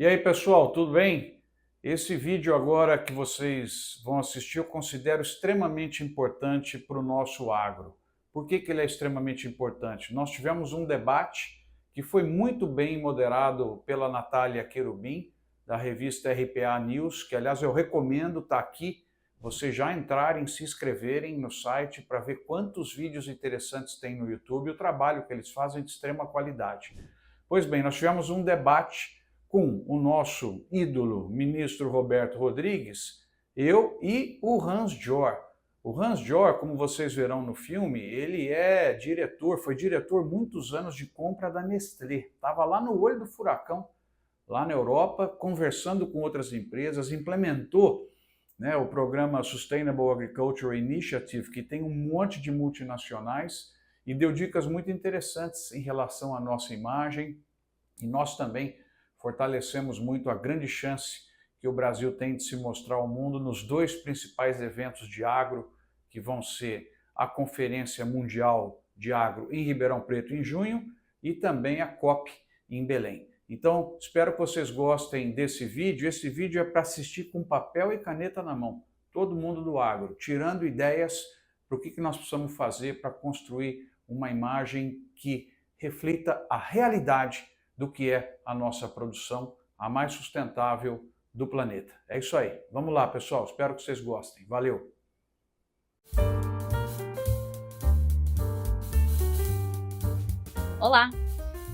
E aí, pessoal, tudo bem? Esse vídeo agora que vocês vão assistir eu considero extremamente importante para o nosso agro. Por que ele é extremamente importante? Nós tivemos um debate que foi muito bem moderado pela Natália Querubim, da revista RPA News, que aliás eu recomendo, está aqui, vocês já entrarem, se inscreverem no site para ver quantos vídeos interessantes tem no YouTube e o trabalho que eles fazem de extrema qualidade. Pois bem, nós tivemos um debate com o nosso ídolo, ministro Roberto Rodrigues, eu e o Hans Jor. O Hans Jor, como vocês verão no filme, ele é diretor, foi diretor muitos anos de compra da Nestlé. Estava lá no olho do furacão, lá na Europa, conversando com outras empresas, implementou o programa Sustainable Agriculture Initiative, que tem um monte de multinacionais, e deu dicas muito interessantes em relação à nossa imagem, e nós também fortalecemos muito a grande chance que o Brasil tem de se mostrar ao mundo nos dois principais eventos de agro, que vão ser a Conferência Mundial de Agro em Ribeirão Preto em junho e também a COP em Belém. Então, espero que vocês gostem desse vídeo. Esse vídeo é para assistir com papel e caneta na mão. Todo mundo do agro, tirando ideias para o que nós precisamos fazer para construir uma imagem que reflita a realidade do que é a nossa produção, a mais sustentável do planeta. É isso aí. Vamos lá, pessoal. Espero que vocês gostem. Valeu! Olá!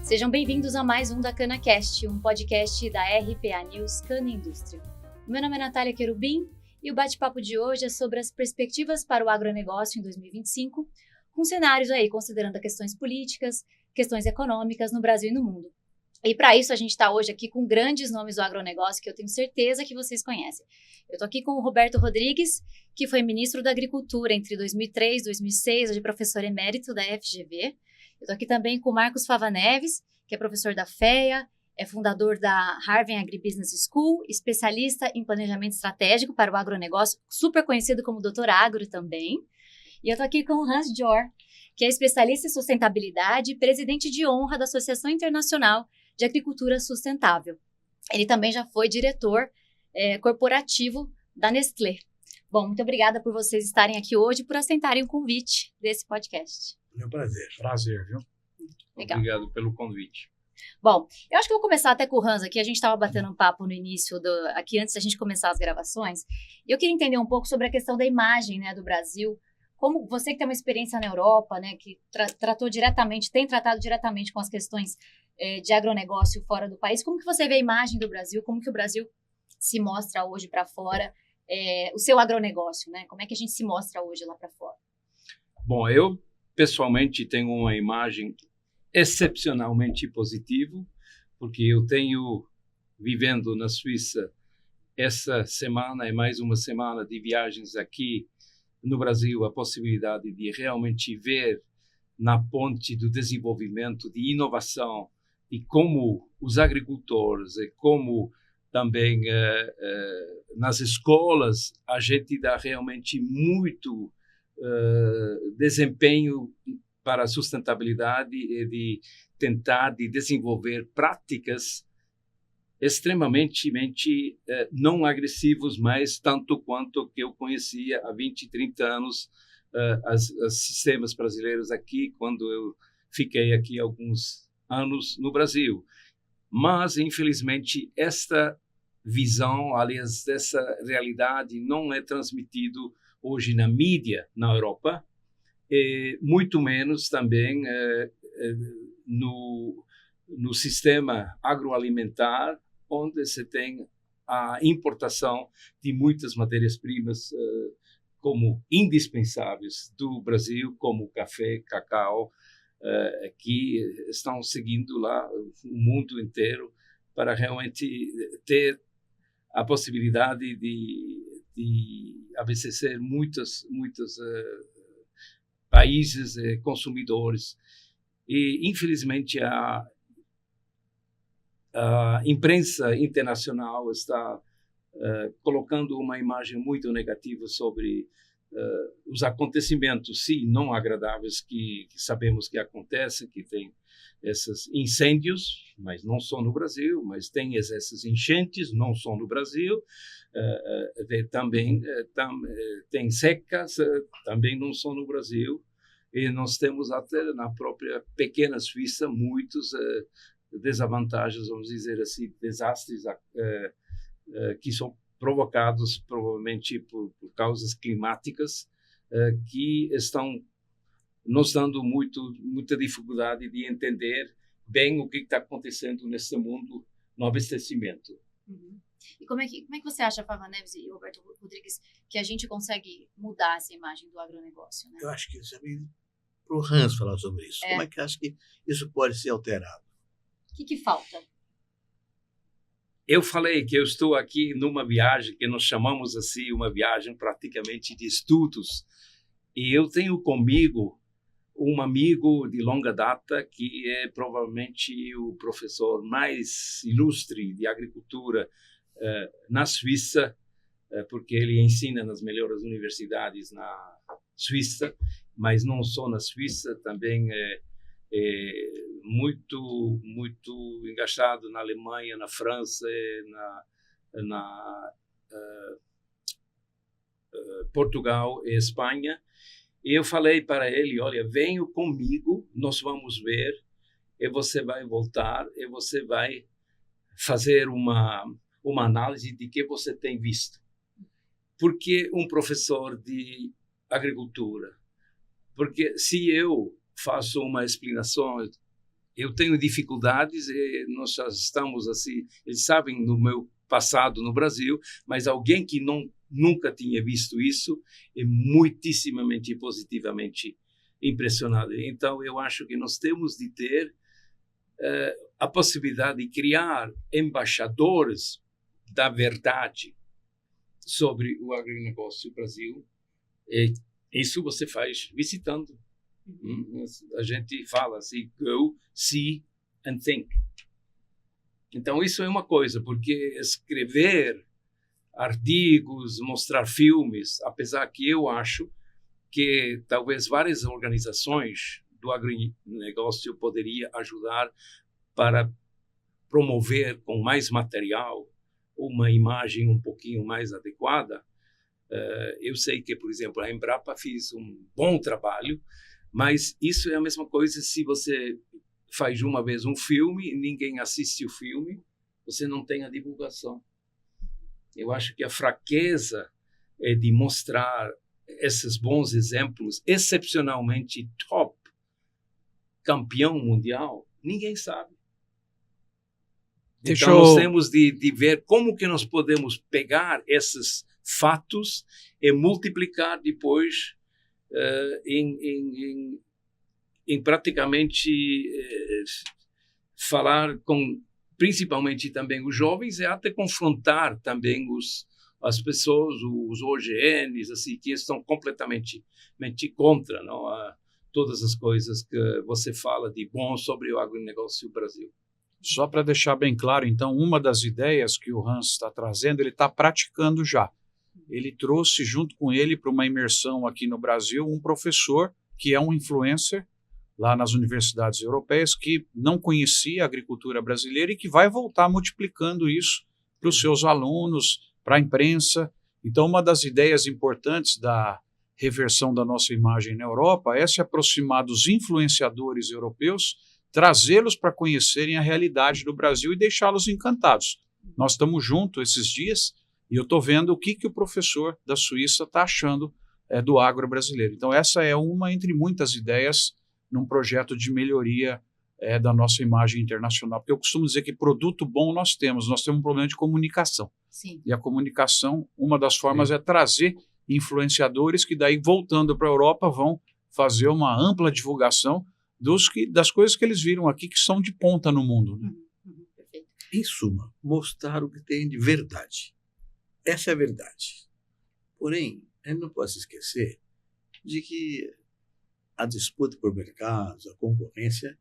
Sejam bem-vindos a mais um da CanaCast, um podcast da RPA News Cana Indústria. Meu nome é Natália Querubim e o bate-papo de hoje é sobre as perspectivas para o agronegócio em 2025, com cenários aí considerando questões políticas, questões econômicas no Brasil e no mundo. E para isso a gente está hoje aqui com grandes nomes do agronegócio que eu tenho certeza que vocês conhecem. Eu estou aqui com o Roberto Rodrigues, que foi ministro da Agricultura entre 2003 e 2006, hoje professor emérito da FGV. Eu estou aqui também com o Marcos Fava Neves, que é professor da FEA, é fundador da Harvard Agribusiness School, especialista em planejamento estratégico para o agronegócio, super conhecido como Doutor Agro também. E eu estou aqui com o Hans Jor, que é especialista em sustentabilidade e presidente de honra da Associação Internacional de Agricultura Sustentável. Ele também já foi diretor corporativo da Nestlé. Bom, muito obrigada por vocês estarem aqui hoje e por aceitarem o convite desse podcast. É um prazer. Prazer, viu? Legal. Obrigado pelo convite. Bom, eu acho que eu vou começar até com o Hans aqui. A gente estava batendo um papo no início, aqui antes da gente começar as gravações. E eu queria entender um pouco sobre a questão da imagem, né, do Brasil. Como você que tem uma experiência na Europa, né, que tem tratado diretamente com as questões de agronegócio fora do país, como que você vê a imagem do Brasil? Como que o Brasil se mostra hoje para fora? O seu agronegócio, né? Como é que a gente se mostra hoje lá para fora? Bom, eu pessoalmente tenho uma imagem excepcionalmente positiva, porque eu tenho, vivendo na Suíça, essa semana e mais uma semana de viagens aqui no Brasil, a possibilidade de realmente ver na ponte do desenvolvimento, de inovação, e como os agricultores e como também nas escolas a gente dá realmente muito desempenho para a sustentabilidade e de tentar de desenvolver práticas extremamente não agressivos, mas tanto quanto que eu conhecia há 20, 30 anos os sistemas brasileiros aqui, quando eu fiquei aqui alguns anos no Brasil. Mas, infelizmente, esta visão, aliás, dessa realidade não é transmitido hoje na mídia na Europa, e muito menos também no sistema agroalimentar, onde se tem a importação de muitas matérias-primas como indispensáveis do Brasil, como café, cacau, que estão seguindo lá o mundo inteiro para realmente ter a possibilidade de abastecer muitos países consumidores. E, infelizmente, a imprensa internacional está colocando uma imagem muito negativa sobre os acontecimentos, sim, não agradáveis que sabemos que acontecem, que tem esses incêndios, mas não só no Brasil, mas tem essas enchentes, não só no Brasil, também tem secas, também não só no Brasil, e nós temos até na própria pequena Suíça muitos desvantagens, vamos dizer assim, desastres que são provocados provavelmente por causas climáticas que estão nos dando muita dificuldade de entender bem o que está acontecendo nesse mundo no abastecimento. Uhum. E como é que você acha, Fava Neves e Roberto Rodrigues, que a gente consegue mudar essa imagem do agronegócio? Né? Eu acho que isso é meio para o Hans falar sobre isso. Como é que acha que isso pode ser alterado? O que falta? Eu falei que eu estou aqui numa viagem que nós chamamos assim, uma viagem praticamente de estudos. E eu tenho comigo um amigo de longa data que é provavelmente o professor mais ilustre de agricultura na Suíça, porque ele ensina nas melhores universidades na Suíça, mas não só na Suíça, também é muito engajado na Alemanha, na França, na Portugal e Espanha. E eu falei para ele, olha, venha comigo, nós vamos ver, e você vai voltar, e você vai fazer uma análise de que você tem visto. Porque um professor de agricultura? Porque se eu faço uma explanação, eu tenho dificuldades, e nós já estamos assim, eles sabem do meu passado no Brasil, mas alguém que nunca tinha visto isso é muitíssimamente positivamente impressionado. Então, eu acho que nós temos de ter a possibilidade de criar embaixadores da verdade sobre o agronegócio no Brasil. E isso você faz visitando. A gente fala assim, go, see and think. Então, isso é uma coisa, porque escrever artigos, mostrar filmes, apesar que eu acho que talvez várias organizações do agronegócio poderiam ajudar para promover com mais material uma imagem um pouquinho mais adequada. Eu sei que, por exemplo, a Embrapa fez um bom trabalho, mas isso é a mesma coisa se você faz uma vez um filme e ninguém assiste o filme, você não tem a divulgação. Eu acho que a fraqueza é de mostrar esses bons exemplos, excepcionalmente top, campeão mundial, ninguém sabe. Então, nós temos de ver como que nós podemos pegar esses fatos e multiplicar depois em praticamente falar com principalmente também os jovens e até confrontar também as pessoas, os OGNs, assim, que estão completamente contra, não, todas as coisas que você fala de bom sobre o agronegócio no Brasil. Só para deixar bem claro, então, uma das ideias que o Hans está trazendo, ele está praticando já. Ele trouxe junto com ele para uma imersão aqui no Brasil um professor que é um influencer lá nas universidades europeias que não conhecia a agricultura brasileira e que vai voltar multiplicando isso para os seus alunos, para a imprensa. Então, uma das ideias importantes da reversão da nossa imagem na Europa é se aproximar dos influenciadores europeus, trazê-los para conhecerem a realidade do Brasil e deixá-los encantados. Nós estamos juntos esses dias e eu estou vendo o que o professor da Suíça está achando do agro brasileiro. Então, essa é uma entre muitas ideias num projeto de melhoria da nossa imagem internacional. Porque eu costumo dizer que produto bom nós temos um problema de comunicação. Sim. E a comunicação, uma das formas é trazer influenciadores que daí, voltando para a Europa, vão fazer uma ampla divulgação das coisas que eles viram aqui que são de ponta no mundo. Né? Perfeito. Em suma, mostrar o que tem de verdade. Essa é a verdade. Porém, a gente não pode se esquecer de que a disputa por mercados, a concorrência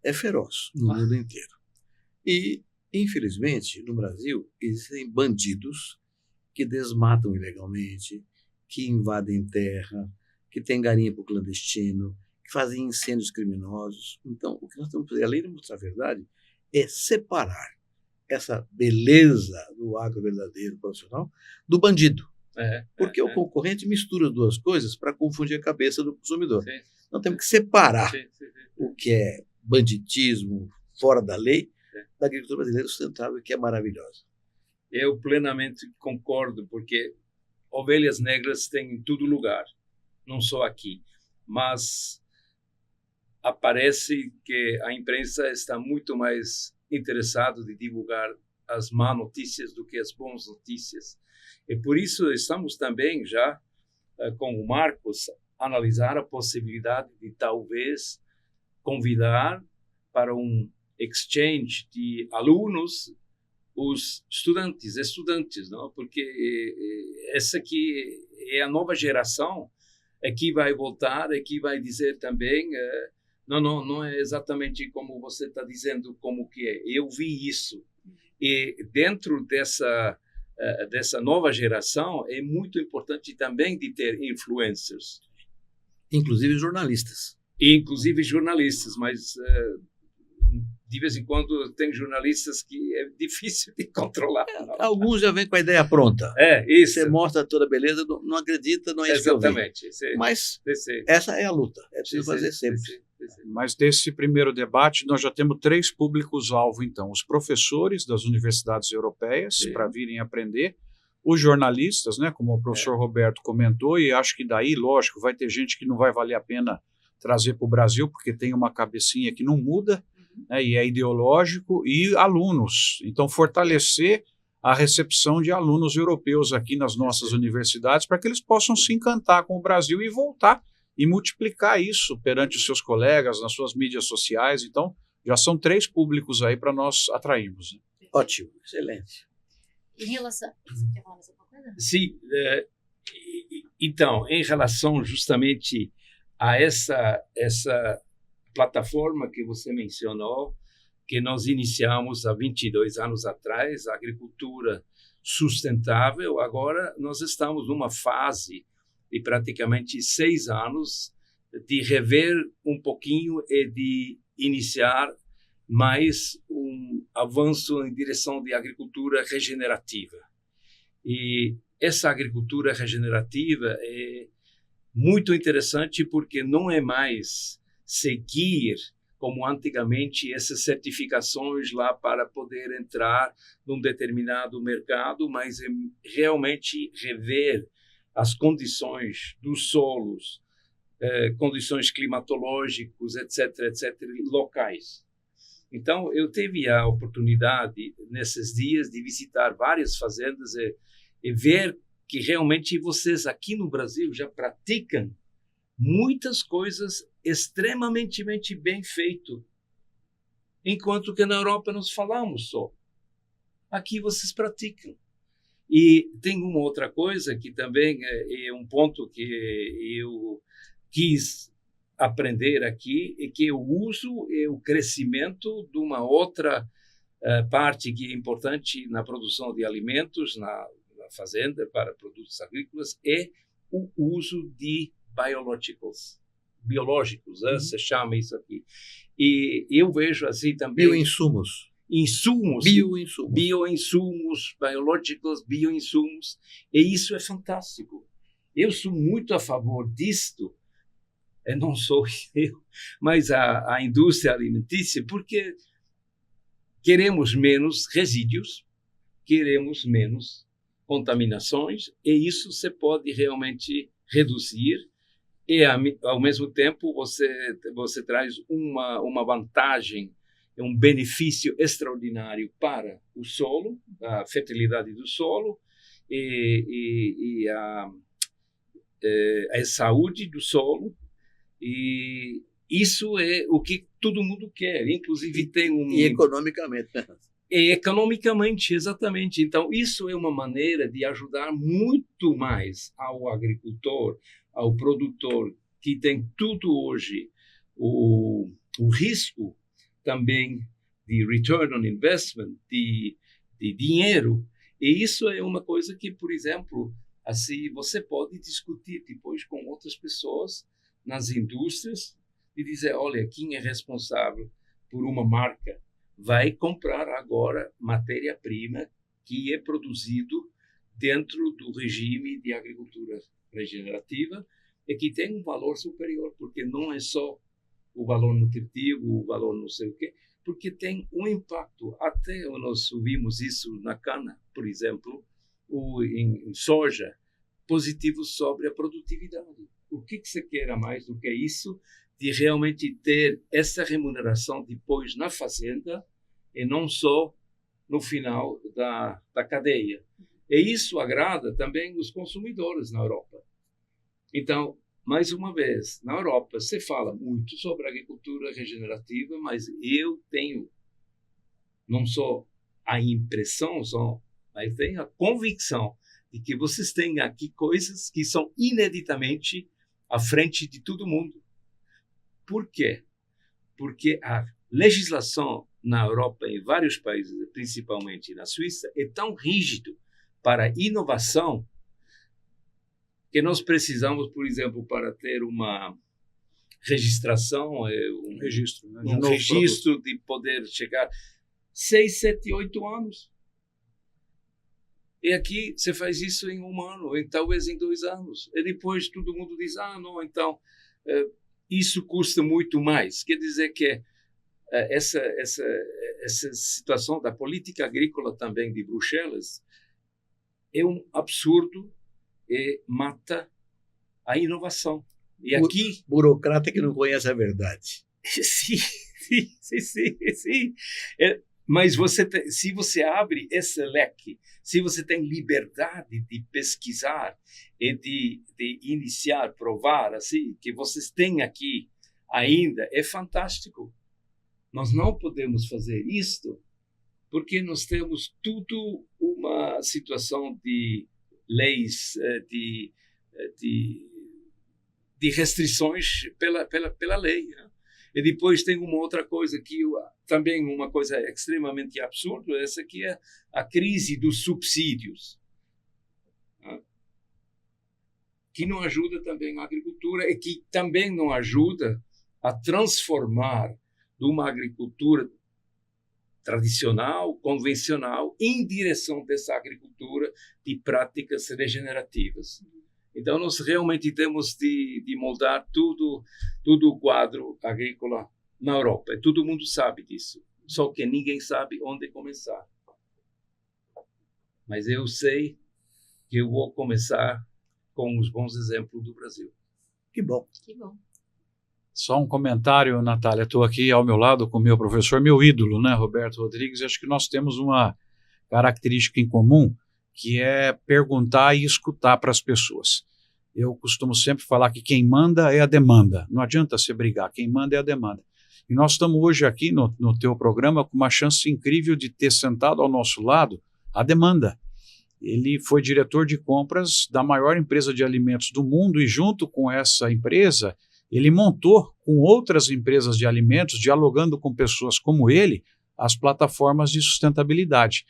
é feroz no mundo inteiro. E, infelizmente, no Brasil, existem bandidos que desmatam ilegalmente, que invadem terra, que têm garimpo clandestino, que fazem incêndios criminosos. Então, o que nós temos que fazer, além de mostrar a verdade, é separar essa beleza do agro verdadeiro profissional do bandido. Porque o concorrente mistura as duas coisas para confundir a cabeça do consumidor. Sim. Nós temos que separar Sim. o que é banditismo fora da lei da agricultura brasileira sustentável, que é maravilhosa. Eu plenamente concordo, porque ovelhas negras tem em todo lugar, não só aqui. Mas aparece que a imprensa está muito mais interessada em divulgar as más notícias do que as boas notícias. E por isso estamos também já, com o Marcos, analisar a possibilidade de talvez convidar para um exchange de alunos os estudantes, não? Porque essa aqui é a nova geração que vai voltar, que vai dizer também não é exatamente como você está dizendo como que é. Eu vi isso. E dentro dessa nova geração é muito importante também de ter influencers. Inclusive jornalistas. Inclusive jornalistas, mas de vez em quando tem jornalistas que é difícil de controlar. Alguns já vêm com a ideia pronta. Isso. Você mostra toda a beleza, não acredita, não é isso. Exatamente. Que eu vi. Mas essa é a luta, é preciso fazer sempre. Mas desse primeiro debate, nós já temos 3 públicos-alvo, então. Os professores das universidades europeias, para virem aprender, os jornalistas, né, como o professor Roberto comentou, e acho que daí, lógico, vai ter gente que não vai valer a pena trazer para o Brasil, porque tem uma cabecinha que não muda, né, e é ideológico, e alunos. Então, fortalecer a recepção de alunos europeus aqui nas nossas universidades, para que eles possam se encantar com o Brasil e voltar e multiplicar isso perante os seus colegas, nas suas mídias sociais. Então, já são 3 públicos aí para nós atrairmos. Né? Ótimo, excelente. Em relação... Você quer falar mais alguma coisa? Sim. Então, em relação justamente a essa plataforma que você mencionou, que nós iniciamos há 22 anos atrás, a agricultura sustentável, agora nós estamos numa fase de praticamente 6 anos de rever um pouquinho e de iniciar mais um avanço em direção de agricultura regenerativa. E essa agricultura regenerativa é muito interessante porque não é mais seguir como antigamente essas certificações lá para poder entrar num determinado mercado, mas é realmente rever as condições dos solos, condições climatológicas, etc., locais. Então, eu tive a oportunidade, nesses dias, de visitar várias fazendas e ver que realmente vocês aqui no Brasil já praticam muitas coisas extremamente bem feitas, enquanto que na Europa nós falamos só. Aqui vocês praticam. E tem uma outra coisa que também é um ponto que eu quis aprender aqui, é que o uso e o crescimento de uma outra parte que é importante na produção de alimentos, na fazenda, para produtos agrícolas, é o uso de biológicos, se chama isso aqui. E eu vejo assim também... Bioinsumos. Bioinsumos, biológicos, bioinsumos. E isso é fantástico. Eu sou muito a favor disto, e não sou eu, mas a indústria alimentícia, porque queremos menos resíduos, queremos menos contaminações, e isso se pode realmente reduzir. E, ao mesmo tempo, você traz uma vantagem, um benefício extraordinário para o solo, a fertilidade do solo e a saúde do solo. E isso é o que todo mundo quer. Inclusive, tem E economicamente. E economicamente, exatamente. Então, isso é uma maneira de ajudar muito mais ao agricultor, ao produtor, que tem tudo hoje, o risco também de return on investment, de dinheiro. E isso é uma coisa que, por exemplo, Assim, você pode discutir depois com outras pessoas nas indústrias e dizer, olha, quem é responsável por uma marca vai comprar agora matéria-prima que é produzido dentro do regime de agricultura regenerativa e que tem um valor superior, porque não é só o valor nutritivo, o valor não sei o quê, porque tem um impacto. Até nós vimos isso na cana, por exemplo, em soja, positivo sobre a produtividade. O que você quer mais do que isso, de realmente ter essa remuneração depois na fazenda e não só no final da cadeia. E isso agrada também os consumidores na Europa. Então, mais uma vez, na Europa se fala muito sobre agricultura regenerativa, mas eu tenho não só a impressão, mas tenho a convicção de que vocês têm aqui coisas que são ineditamente à frente de todo mundo. Por quê? Porque a legislação na Europa, em vários países, principalmente na Suíça, é tão rígido para a inovação que nós precisamos, por exemplo, para ter uma registração, um registro, né? Um registro de poder chegar 6, 7, 8 anos. E aqui você faz isso em 1 ano, ou talvez em 2 anos. E depois todo mundo diz, não, então isso custa muito mais. Quer dizer que essa situação da política agrícola também de Bruxelas é um absurdo e mata a inovação. E aqui... Burocrata que não conhece a verdade. Sim. Mas se você abre esse leque, se você tem liberdade de pesquisar e de iniciar, provar, assim, que vocês têm aqui ainda, é fantástico. Nós não podemos fazer isto porque nós temos tudo uma situação de leis, de restrições pela lei. Né? E depois tem uma outra coisa que também uma coisa extremamente absurda, essa aqui é a crise dos subsídios, né? Que não ajuda também a agricultura e que também não ajuda a transformar de uma agricultura tradicional, convencional, em direção dessa agricultura de práticas regenerativas. Então, nós realmente temos de moldar todo o quadro agrícola na Europa. E todo mundo sabe disso, só que ninguém sabe onde começar. Mas eu sei que eu vou começar com os bons exemplos do Brasil. Que bom. Que bom. Só um comentário, Natália. Estou aqui ao meu lado com o meu professor, meu ídolo, né, Roberto Rodrigues. Acho que nós temos uma característica em comum, que é perguntar e escutar para as pessoas. Eu costumo sempre falar que quem manda é a demanda. Não adianta você brigar, quem manda é a demanda. E nós estamos hoje aqui no teu programa com uma chance incrível de ter sentado ao nosso lado a demanda. Ele foi diretor de compras da maior empresa de alimentos do mundo e junto com essa empresa, ele montou com outras empresas de alimentos, dialogando com pessoas como ele, as plataformas de sustentabilidade.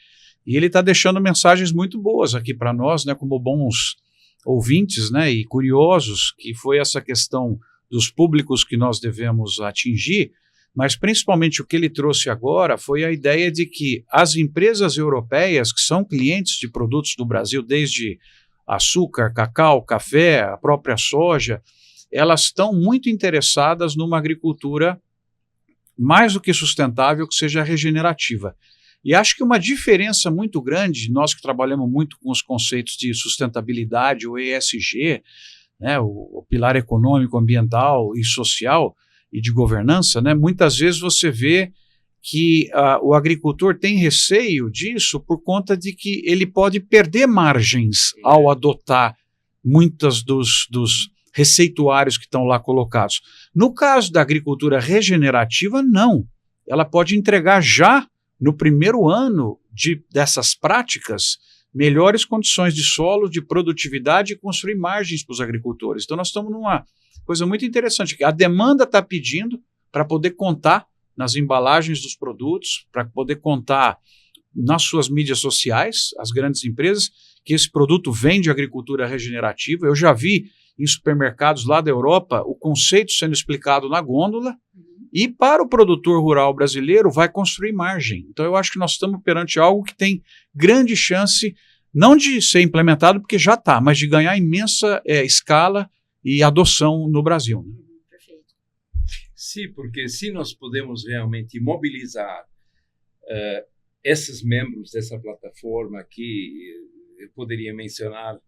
E ele está deixando mensagens muito boas aqui para nós, né, como bons ouvintes, né, e curiosos, que foi essa questão dos públicos que nós devemos atingir, mas principalmente o que ele trouxe agora foi a ideia de que as empresas europeias, que são clientes de produtos do Brasil, desde açúcar, cacau, café, a própria soja, elas estão muito interessadas numa agricultura mais do que sustentável, que seja regenerativa. E acho que uma diferença muito grande, nós que trabalhamos muito com os conceitos de sustentabilidade, o ESG, né, o pilar econômico, ambiental e social e de governança, né, muitas vezes você vê que o agricultor tem receio disso por conta de que ele pode perder margens ao adotar muitas dos receituários que estão lá colocados. No caso da agricultura regenerativa, não. Ela pode entregar já no primeiro ano dessas práticas melhores condições de solo, de produtividade e construir margens para os agricultores. Então nós estamos numa coisa muito interessante, que a demanda está pedindo para poder contar nas embalagens dos produtos, para poder contar nas suas mídias sociais, as grandes empresas, que esse produto vem de agricultura regenerativa. Eu já vi em supermercados lá da Europa o conceito sendo explicado na gôndola, e para o produtor rural brasileiro vai construir margem. Então eu acho que nós estamos perante algo que tem grande chance, não de ser implementado, porque já está, mas de ganhar imensa escala e adoção no Brasil. Perfeito. Sim, porque se nós podemos realmente mobilizar esses membros dessa plataforma aqui, eu poderia mencionar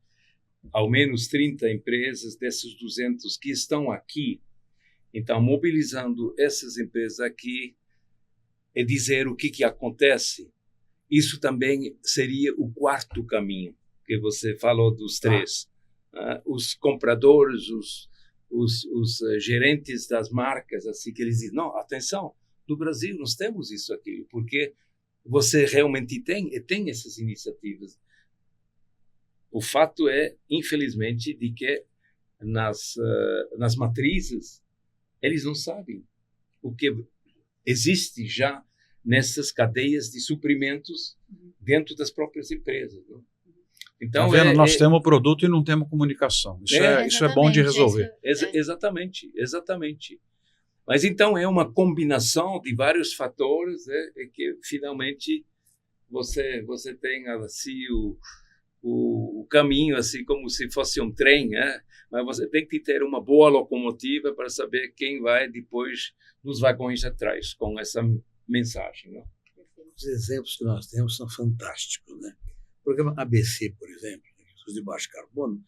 ao menos 30 empresas desses 200 que estão aqui. Então, mobilizando essas empresas aqui e dizer o que acontece, isso também seria o quarto caminho, que você falou dos três. Os compradores, os gerentes das marcas, assim, que eles dizem, não, atenção, no Brasil nós temos isso aqui, porque você realmente tem essas iniciativas. O fato é, infelizmente, de que nas matrizes eles não sabem o que existe já nessas cadeias de suprimentos dentro das próprias empresas. Não? Então, tá vendo? Nós temos o produto e não temos comunicação. Isso é bom de resolver. Exatamente. Mas então é uma combinação de vários fatores, que finalmente você tem assim o caminho, assim como se fosse um trem, mas você tem que ter uma boa locomotiva para saber quem vai depois nos vagões atrás com essa mensagem. Não? Os exemplos que nós temos são fantásticos, né? O programa ABC, por exemplo, de baixo carbono,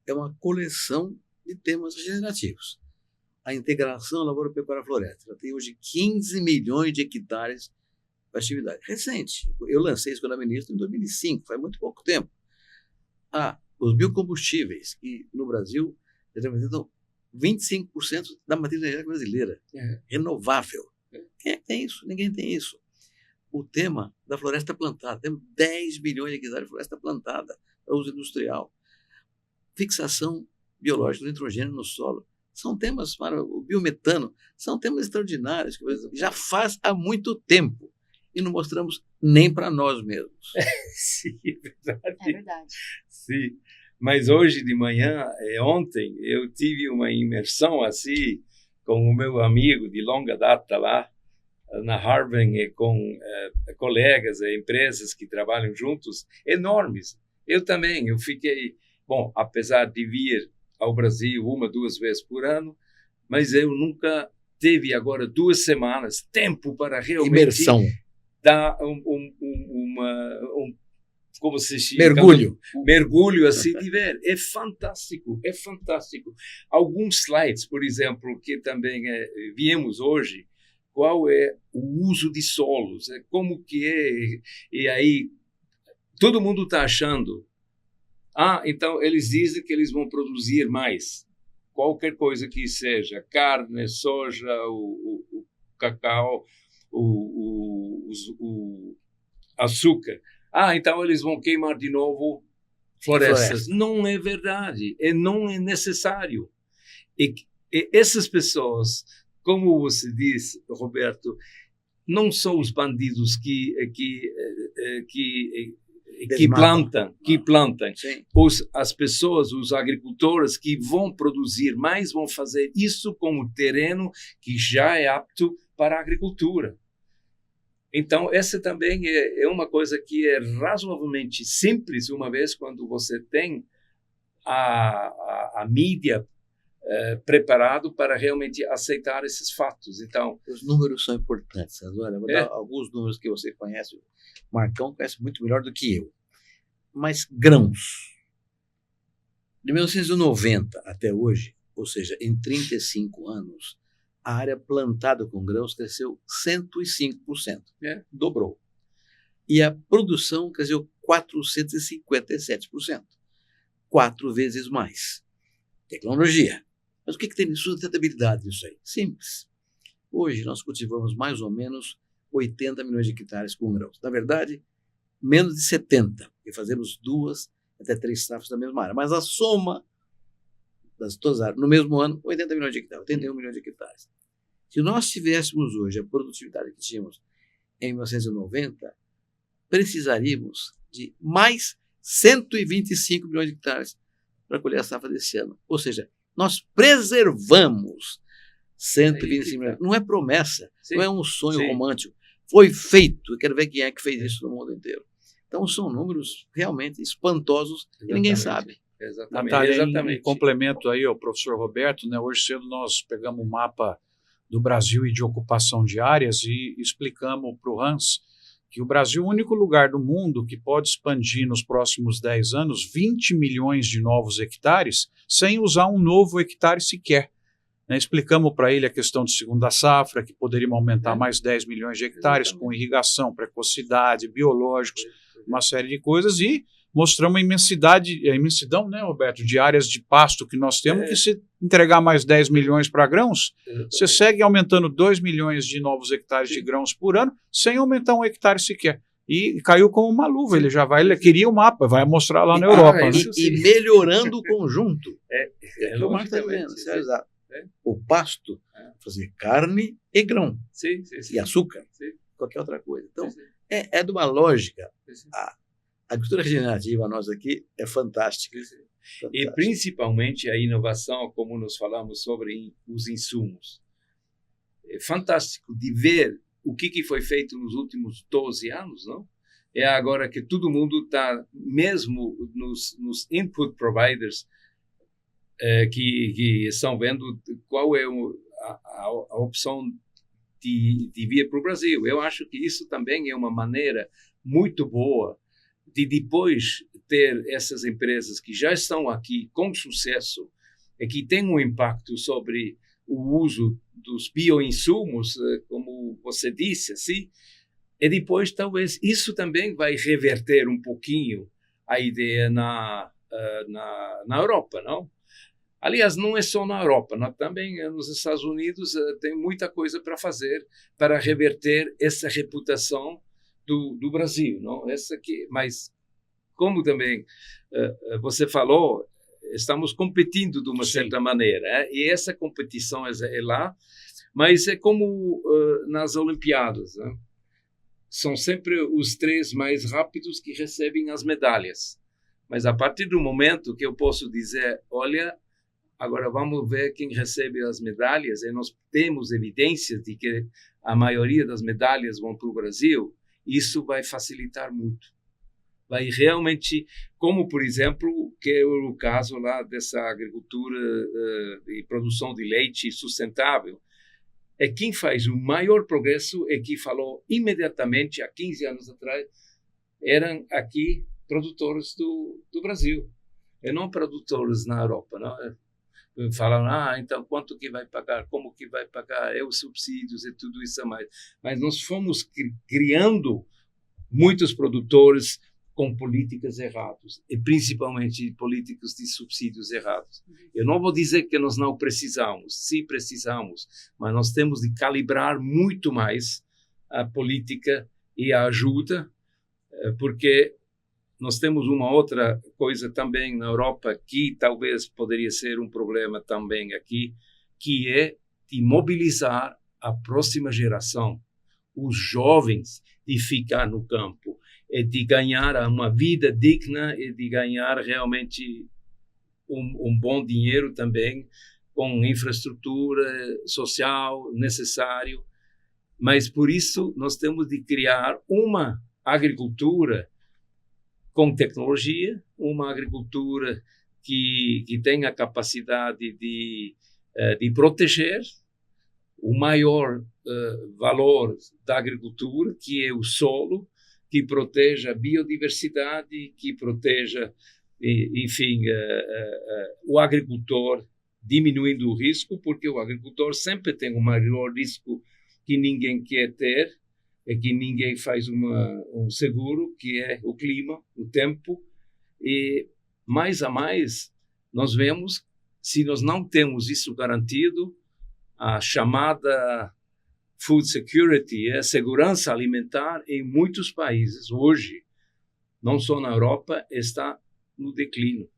é uma coleção de temas regenerativos. A integração lavoura-pecuária-floresta. Ela tem hoje 15 milhões de hectares de atividade. Recente. Eu lancei isso quando era ministro em 2005, faz muito pouco tempo. Os biocombustíveis, que no Brasil representam 25% da matriz energética brasileira. Renovável. Quem é que tem isso? Ninguém tem isso. O tema da floresta plantada. Temos 10 milhões de hectares de floresta plantada para uso industrial. Fixação biológica do nitrogênio no solo. São temas para o biometano. São temas extraordinários que já faz há muito tempo. E não mostramos nem para nós mesmos. Sim, é verdade. É verdade. Sim. Mas hoje de manhã, ontem, eu tive uma imersão assim com o meu amigo de longa data lá na Harvard, com colegas e empresas que trabalham juntos, enormes. Eu fiquei, apesar de vir ao Brasil 1, 2 vezes por ano, mas eu nunca teve agora 2 semanas tempo para realmente imersão. Dar como se chama? Mergulho assim de ver. É fantástico. Alguns slides, por exemplo, que também viemos hoje, qual é o uso de solos, como que é, e aí todo mundo está achando, então eles dizem que eles vão produzir mais, qualquer coisa que seja, carne, soja, o cacau, o açúcar. Então eles vão queimar de novo florestas. Não é verdade, não é necessário. E essas pessoas, como você diz, Roberto, não são os bandidos que plantam. As pessoas, os agricultores que vão produzir mais, vão fazer isso com o terreno que já é apto para a agricultura. Então, essa também é uma coisa que é razoavelmente simples, uma vez quando você tem a mídia preparado para realmente aceitar esses fatos. Então, os números são importantes. Olha, vou dar alguns números que você conhece. O Marcão conhece muito melhor do que eu. Mas grãos. De 1990 até hoje, ou seja, em 35 anos, a área plantada com grãos cresceu 105%. Dobrou. E a produção cresceu 457%. 4 vezes mais. Tecnologia. Mas o que tem de sustentabilidade nisso aí? Simples. Hoje nós cultivamos mais ou menos 80 milhões de hectares com grãos. Na verdade, menos de 70, porque fazemos 2 até 3 safras da mesma área. Mas a soma das todas as áreas, no mesmo ano, 80 milhões de hectares, 81 milhões de hectares. Se nós tivéssemos hoje a produtividade que tínhamos em 1990, precisaríamos de mais 125 milhões de hectares para colher a safra desse ano. Ou seja, nós preservamos 125 milhões. Não é promessa, Sim. não é um sonho Sim. romântico. Foi feito. Eu quero ver quem é que fez isso no mundo inteiro. Então, são números realmente espantosos e ninguém sabe. Exatamente. Natália, Exatamente. em complemento aí ao professor Roberto, né, hoje cedo nós pegamos um mapa do Brasil e de ocupação de áreas e explicamos para o Hans que o Brasil é o único lugar do mundo que pode expandir nos próximos 10 anos 20 milhões de novos hectares sem usar um novo hectare sequer. Né, explicamos para ele a questão de segunda safra, que poderíamos aumentar mais 10 milhões de hectares com irrigação, precocidade, biológicos, uma série de coisas, e mostramos a imensidão, né, Roberto, de áreas de pasto que nós temos, que se entregar mais 10 milhões para grãos, você segue aumentando 2 milhões de novos hectares de grãos por ano, sem aumentar um hectare sequer. E caiu como uma luva, ele já vai, ele queria o mapa, vai mostrar lá na Europa. Né? E melhorando o conjunto. É o que o Marcos está logicamente, dizendo. sim. Você vai usar o pasto, fazer carne e grão, Sim. e açúcar, Sim. qualquer outra coisa. Então, Sim. é de uma lógica. Sim. A agricultura regenerativa, nós aqui, é fantástica. E Fantástica. principalmente a inovação, como nós falamos sobre os insumos. É fantástico de ver o que foi feito nos últimos 12 anos, não? É agora que todo mundo está, mesmo nos input providers, que estão vendo qual é a opção de vir para o Brasil. Eu acho que isso também é uma maneira muito boa de depois ter essas empresas que já estão aqui com sucesso e que têm um impacto sobre o uso dos bioinsumos, como você disse, assim, e depois talvez isso também vai reverter um pouquinho a ideia na Europa, não? Aliás, não é só na Europa, também nos Estados Unidos tem muita coisa para fazer para reverter essa reputação do Brasil, não? Essa que, mas como também você falou, estamos competindo de uma certa maneira, e essa competição é lá, mas é como nas Olimpíadas, né? São sempre os 3 mais rápidos que recebem as medalhas, mas a partir do momento que eu posso dizer, olha, agora vamos ver quem recebe as medalhas, e nós temos evidências de que a maioria das medalhas vão para o Brasil, isso vai facilitar muito. Vai realmente, como por exemplo, que é o caso lá dessa agricultura e produção de leite sustentável, é quem faz o maior progresso é que falou imediatamente, há 15 anos atrás, eram aqui produtores do Brasil, e não produtores na Europa, não? Falaram, então quanto que vai pagar, como que vai pagar, os subsídios e tudo isso a mais. Mas nós fomos criando muitos produtores com políticas erradas, e principalmente políticas de subsídios errados. Eu não vou dizer que nós não precisamos, sim precisamos, mas nós temos de calibrar muito mais a política e a ajuda, porque nós temos uma outra coisa também na Europa que talvez poderia ser um problema também aqui, que é de mobilizar a próxima geração, os jovens, de ficar no campo, e de ganhar uma vida digna e de ganhar realmente um bom dinheiro também, com infraestrutura social necessário. Mas por isso nós temos de criar uma agricultura com tecnologia, uma agricultura que tenha a capacidade de proteger o maior valor da agricultura, que é o solo, que proteja a biodiversidade, que proteja, enfim, o agricultor, diminuindo o risco, porque o agricultor sempre tem um maior risco que ninguém quer ter, é que ninguém faz um seguro, que é o clima, o tempo. E mais a mais, nós vemos, se nós não temos isso garantido, a chamada food security, a segurança alimentar em muitos países, hoje, não só na Europa, está no declínio.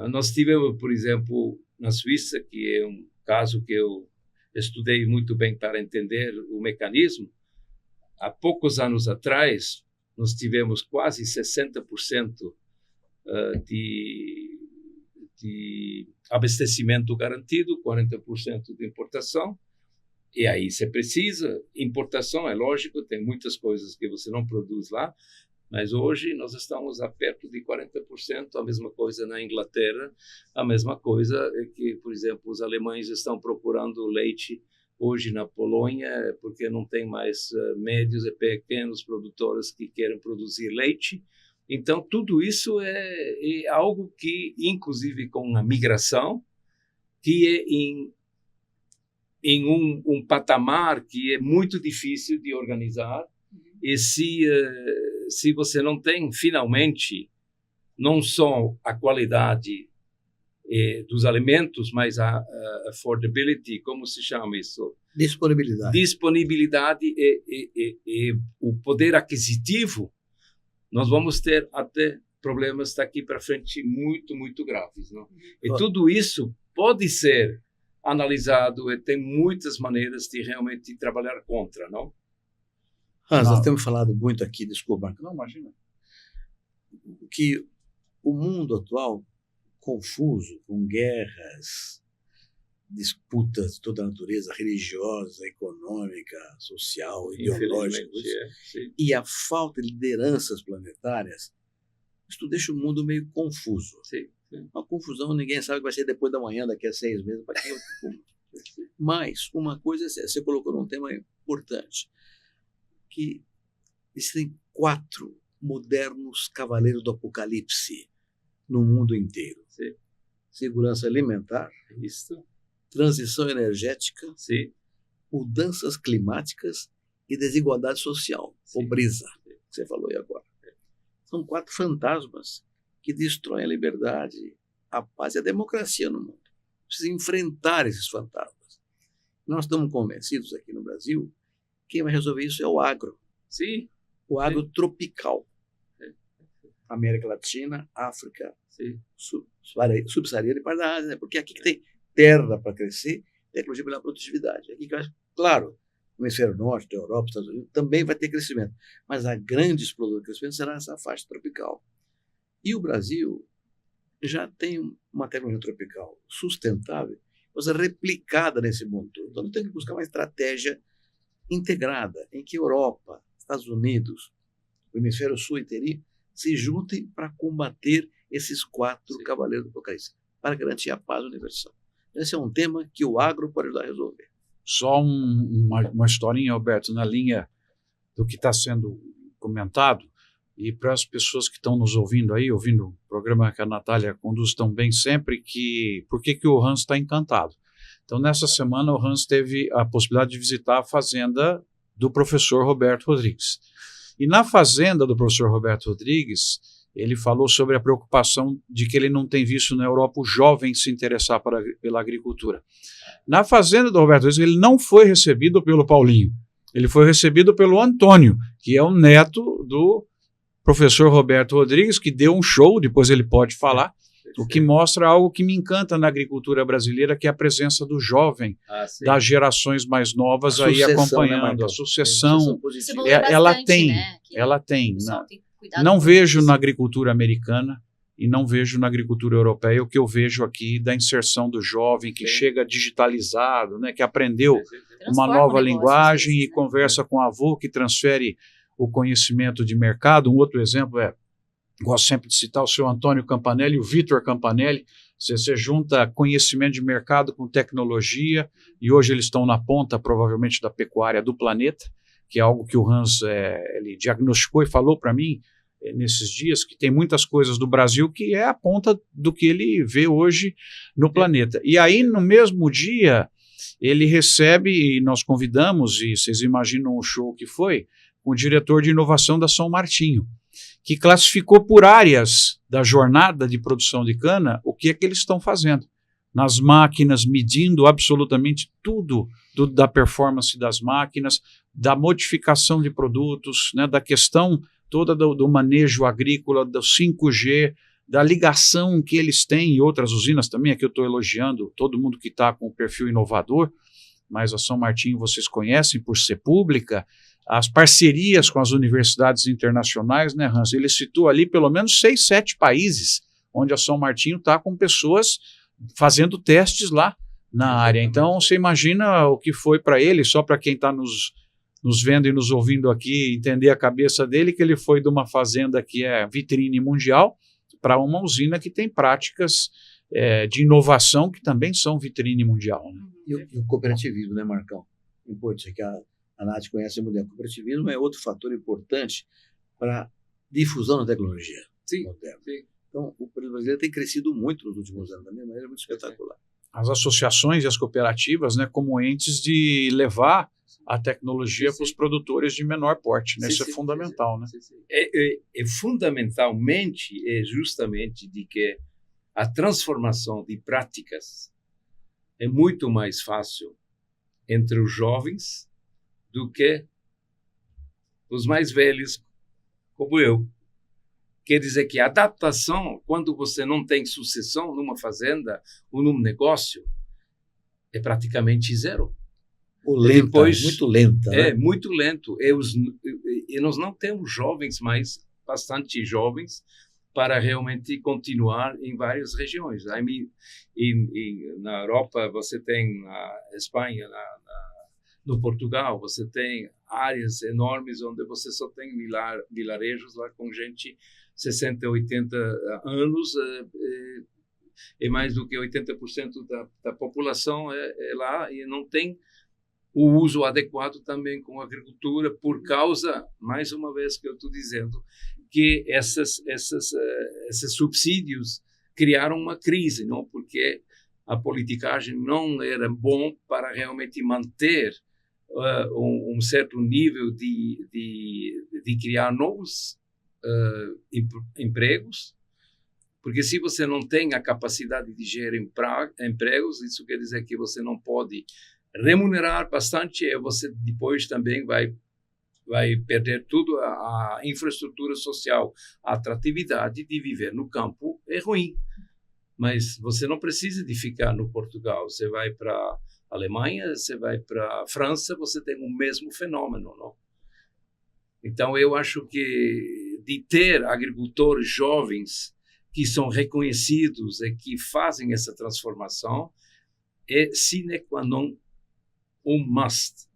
Nós tivemos, por exemplo, na Suíça, que é um caso que eu estudei muito bem para entender o mecanismo. Há poucos anos atrás, nós tivemos quase 60% de abastecimento garantido, 40% de importação. E aí você precisa, importação, é lógico, tem muitas coisas que você não produz lá, mas hoje nós estamos a perto de 40%, a mesma coisa na Inglaterra, a mesma coisa é que, por exemplo, os alemães estão procurando leite hoje na Polônia, porque não tem mais médios e pequenos produtores que querem produzir leite. Então, tudo isso é algo que, inclusive com a migração, que é em um patamar que é muito difícil de organizar, e se você não tem, finalmente, não só a qualidade dos alimentos, mas a affordability, como se chama isso? Disponibilidade. Disponibilidade e o poder aquisitivo, nós vamos ter até problemas daqui para frente muito, muito graves. Não? E tudo isso pode ser analisado e tem muitas maneiras de realmente trabalhar contra, não? Nós temos falado muito aqui, desculpa, Marco, Não, imagina. que o mundo atual, confuso, com guerras, disputas de toda a natureza, religiosa, econômica, social, ideológica, e a falta de lideranças planetárias, isso deixa o mundo meio confuso. Sim. Uma confusão, ninguém sabe o que vai ser depois da manhã, daqui a 6 meses. Mas uma coisa é séria, você colocou num tema importante, que existem 4 modernos cavaleiros do apocalipse no mundo inteiro. Sim. Segurança alimentar, Isso. transição energética, Sim. mudanças climáticas e desigualdade social, Sim. pobreza, que você falou aí agora. São 4 fantasmas que destroem a liberdade, a paz e a democracia no mundo. Precisa enfrentar esses fantasmas. Nós estamos convencidos aqui no Brasil, quem vai resolver isso é o agro. Sim. O agro tropical. América Latina, África, Subsaariana e parte da Ásia, né? Porque aqui que tem terra para crescer, tecnologia pela produtividade. Aqui que, claro, no hemisfério norte, da Europa, Estados Unidos, também vai ter crescimento. Mas a grande explosão de crescimento será essa faixa tropical. E o Brasil já tem uma tecnologia tropical sustentável, coisa replicada nesse mundo todo. Então, tem que buscar uma estratégia integrada, em que Europa, Estados Unidos, o hemisfério sul inteiro, se juntem para combater esses 4 cavaleiros do apocalipse, para garantir a paz universal. Esse é um tema que o agro pode ajudar a resolver. Só uma historinha, Alberto, na linha do que está sendo comentado, e para as pessoas que estão nos ouvindo aí, ouvindo o programa que a Natália conduz tão bem sempre, por que o Hans está encantado. Então, nessa semana, o Hans teve a possibilidade de visitar a fazenda do professor Roberto Rodrigues. E na fazenda do professor Roberto Rodrigues, ele falou sobre a preocupação de que ele não tem visto na Europa o jovem se interessar pela agricultura. Na fazenda do Roberto Rodrigues, ele não foi recebido pelo Paulinho, ele foi recebido pelo Antônio, que é o neto do professor Roberto Rodrigues, que deu um show, depois ele pode falar, o que mostra algo que me encanta na agricultura brasileira, que é a presença do jovem, das gerações mais novas aí acompanhando, né, a sucessão. Ela tem, né? ela tem. Não vejo na agricultura americana e não vejo na agricultura europeia o que eu vejo aqui da inserção do jovem que chega digitalizado, né, que aprendeu uma nova linguagem e conversa com o avô, que transfere o conhecimento de mercado. Um outro exemplo gosto sempre de citar o seu Antônio Campanelli, o Vitor Campanelli. Você junta conhecimento de mercado com tecnologia, e hoje eles estão na ponta, provavelmente, da pecuária do planeta, que é algo que o Hans ele diagnosticou e falou para mim nesses dias, que tem muitas coisas do Brasil que é a ponta do que ele vê hoje no planeta. E aí, no mesmo dia, ele recebe, e nós convidamos, e vocês imaginam o show que foi, com o diretor de inovação da São Martinho, que classificou por áreas da jornada de produção de cana o que é que eles estão fazendo. Nas máquinas, medindo absolutamente tudo da performance das máquinas, da modificação de produtos, né, da questão toda do manejo agrícola, do 5G, da ligação que eles têm, e outras usinas também, aqui eu estou elogiando todo mundo que está com o perfil inovador, mas a São Martinho vocês conhecem por ser pública, as parcerias com as universidades internacionais, né, Hans? Ele citou ali pelo menos 6, 7 países onde a São Martinho está com pessoas fazendo testes lá na área. Então, você imagina o que foi para ele, só para quem está nos vendo e nos ouvindo aqui, entender a cabeça dele, que ele foi de uma fazenda que é vitrine mundial para uma usina que tem práticas de inovação que também são vitrine mundial. Né? E o cooperativismo, né, Marcão? Importante, que a Nath conhece muito bem. O cooperativismo é outro fator importante para difusão da tecnologia moderna. Sim. Então, o brasileiro tem crescido muito nos últimos anos, da minha maneira, muito espetacular. As associações e as cooperativas, né, como entes de levar a tecnologia para os produtores de menor porte. Né? Isso é fundamental. Né? Fundamentalmente, é justamente de que a transformação de práticas é muito mais fácil entre os jovens do que os mais velhos, como eu. Quer dizer que a adaptação, quando você não tem sucessão numa fazenda ou num negócio, é praticamente zero. Lenta, depois, muito lenta. É, né? muito lento. E nós não temos jovens mais, bastante jovens, para realmente continuar em várias regiões. Na Europa, você tem na Espanha, no Portugal, você tem áreas enormes onde você só tem vilarejos lá com gente 60, 80 anos, e mais do que 80% da população é lá e não tem o uso adequado também com a agricultura por causa, mais uma vez que eu estou dizendo, que esses subsídios criaram uma crise, não? Porque a politicagem não era bom para realmente manter um certo nível de criar novos empregos, porque se você não tem a capacidade de gerar empregos, isso quer dizer que você não pode remunerar bastante, e você depois também vai perder tudo, a infraestrutura social, a atratividade de viver no campo é ruim. Mas você não precisa de ficar no Portugal, você vai para Alemanha, você vai para França, você tem o mesmo fenômeno, não? Então, eu acho que de ter agricultores jovens que são reconhecidos e que fazem essa transformação é sine qua non um must.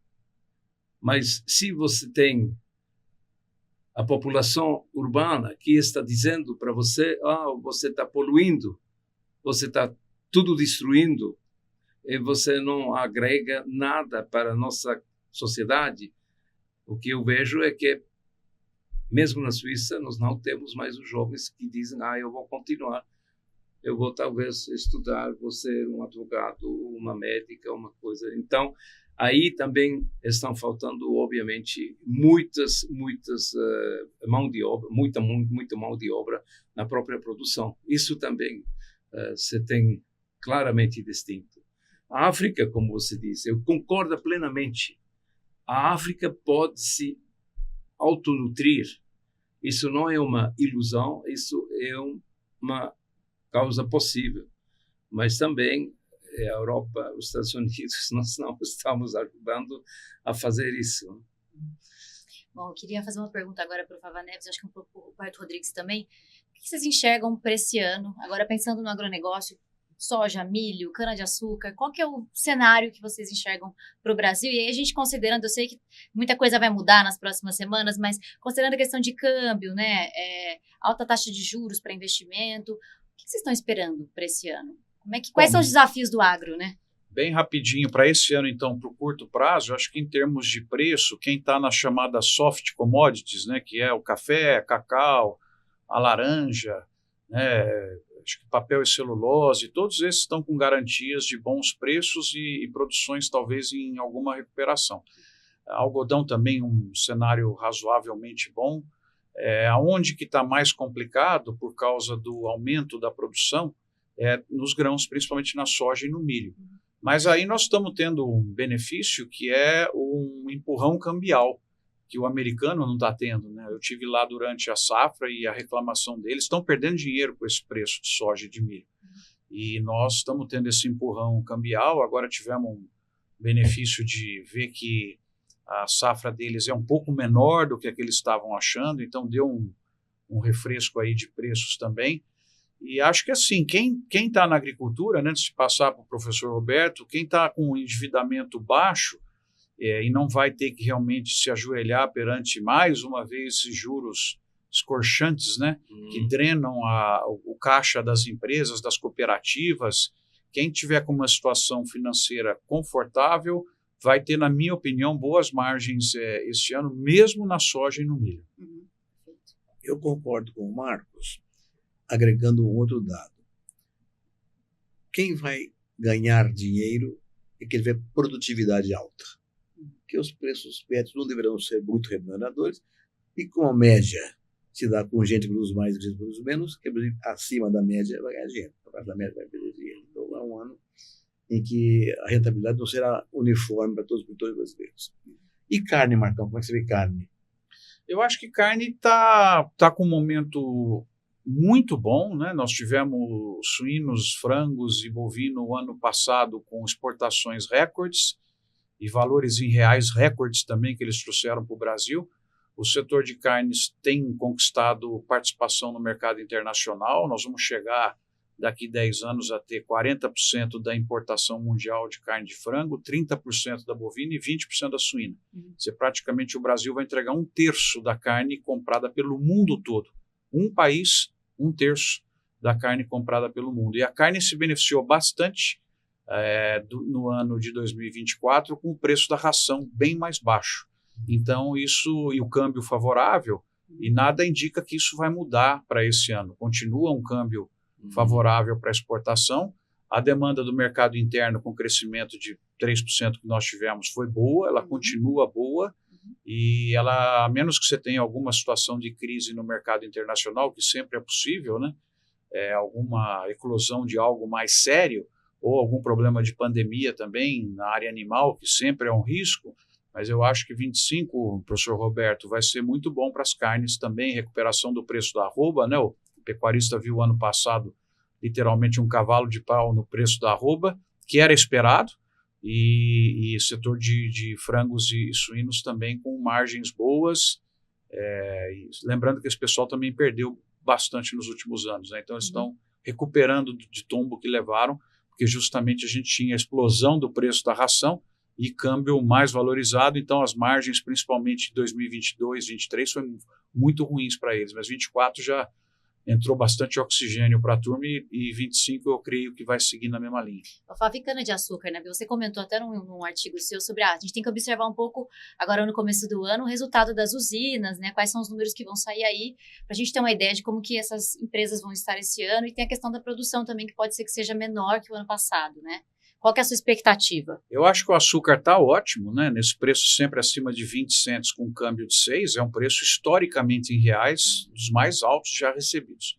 Mas se você tem a população urbana que está dizendo para você, você está poluindo, você está tudo destruindo, e você não agrega nada para a nossa sociedade, o que eu vejo é que, mesmo na Suíça, nós não temos mais os jovens que dizem, eu vou continuar, eu vou talvez estudar, vou ser um advogado, uma médica, uma coisa. Então, aí também estão faltando, obviamente, muita mão de obra, muita mão de obra na própria produção. Isso também você tem claramente distinto. A África, como você disse, eu concordo plenamente. A África pode se autonutrir. Isso não é uma ilusão, isso é uma causa possível. Mas também a Europa, os Estados Unidos, nós não estamos ajudando a fazer isso. Bom, eu queria fazer uma pergunta agora para o Fava Neves, acho que um pouco para o Roberto Rodrigues também. O que vocês enxergam para esse ano? Agora, pensando no agronegócio, soja, milho, cana-de-açúcar, qual que é o cenário que vocês enxergam para o Brasil? E aí a gente considerando, eu sei que muita coisa vai mudar nas próximas semanas, mas considerando a questão de câmbio, né, alta taxa de juros para investimento, o que vocês estão esperando para esse ano? Quais são os desafios do agro, né? Bem rapidinho, para esse ano, então, para o curto prazo, eu acho que em termos de preço, quem está na chamada soft commodities, né, que é o café, cacau, a laranja, né, acho que papel e celulose, todos esses estão com garantias de bons preços e produções talvez em alguma recuperação. Algodão também um cenário razoavelmente bom. Aonde que está mais complicado por causa do aumento da produção nos grãos, principalmente na soja e no milho. Mas aí nós estamos tendo um benefício que é um empurrão cambial, que o americano não está tendo, né? Eu tive lá durante a safra e a reclamação deles, estão perdendo dinheiro com esse preço de soja e de milho. E nós estamos tendo esse empurrão cambial, agora tivemos benefício de ver que a safra deles é um pouco menor do que eles estavam achando, então deu um refresco aí de preços também. E acho que assim, quem está na agricultura, né, antes de passar para o professor Roberto, quem está com um endividamento baixo e não vai ter que realmente se ajoelhar perante, mais uma vez, esses juros escorchantes, né, que drenam o caixa das empresas, das cooperativas, quem tiver com uma situação financeira confortável vai ter, na minha opinião, boas margens este ano, mesmo na soja e no milho. Eu concordo com o Marcos, agregando um outro dado. Quem vai ganhar dinheiro é quem tiver produtividade alta, porque os preços médios não deverão ser muito remuneradores, e com a média se dá com gente que produz mais e gente que produz menos, que acima da média vai ganhar dinheiro, abaixo da média vai perder dinheiro. Então é um ano em que a rentabilidade não será uniforme para todos os produtores brasileiros. E carne, Marcão, como é que você vê carne? Eu acho que carne tá com um momento muito bom, né? Nós tivemos suínos, frangos e bovino o ano passado com exportações recordes e valores em reais recordes também que eles trouxeram para o Brasil. O setor de carnes tem conquistado participação no mercado internacional. Nós vamos chegar daqui 10 anos a ter 40% da importação mundial de carne de frango, 30% da bovina e 20% da suína. Praticamente o Brasil vai entregar 1/3 da carne comprada pelo mundo todo. Um país, 1/3 da carne comprada pelo mundo. E a carne se beneficiou bastante no ano de 2024 com o preço da ração bem mais baixo. Então isso, e o câmbio favorável, e nada indica que isso vai mudar para esse ano. Continua um câmbio favorável para a exportação. A demanda do mercado interno com crescimento de 3% que nós tivemos foi boa, ela continua boa, e ela, a menos que você tenha alguma situação de crise no mercado internacional, que sempre é possível, né? Alguma eclosão de algo mais sério, ou algum problema de pandemia também na área animal, que sempre é um risco, mas eu acho que 25, professor Roberto, vai ser muito bom para as carnes também, recuperação do preço da arroba, né? O pecuarista viu ano passado literalmente um cavalo de pau no preço da arroba, que era esperado, e setor de frangos e suínos também com margens boas, lembrando que esse pessoal também perdeu bastante nos últimos anos, né? Então eles estão recuperando de tombo que levaram, porque justamente a gente tinha a explosão do preço da ração e câmbio mais valorizado, então as margens, principalmente de 2022, 2023, foram muito ruins para eles, mas 2024 já entrou bastante oxigênio para a turma e 25 eu creio que vai seguir na mesma linha. Falando em cana-de-açúcar, né? Você comentou até num artigo seu sobre a gente tem que observar um pouco, agora no começo do ano, o resultado das usinas, né? Quais são os números que vão sair aí, para a gente ter uma ideia de como que essas empresas vão estar esse ano, e tem a questão da produção também, que pode ser que seja menor que o ano passado, né? Qual que é a sua expectativa? Eu acho que o açúcar está ótimo, né? Nesse preço sempre acima de 20 centos com câmbio de 6, é um preço historicamente em reais dos mais altos já recebidos.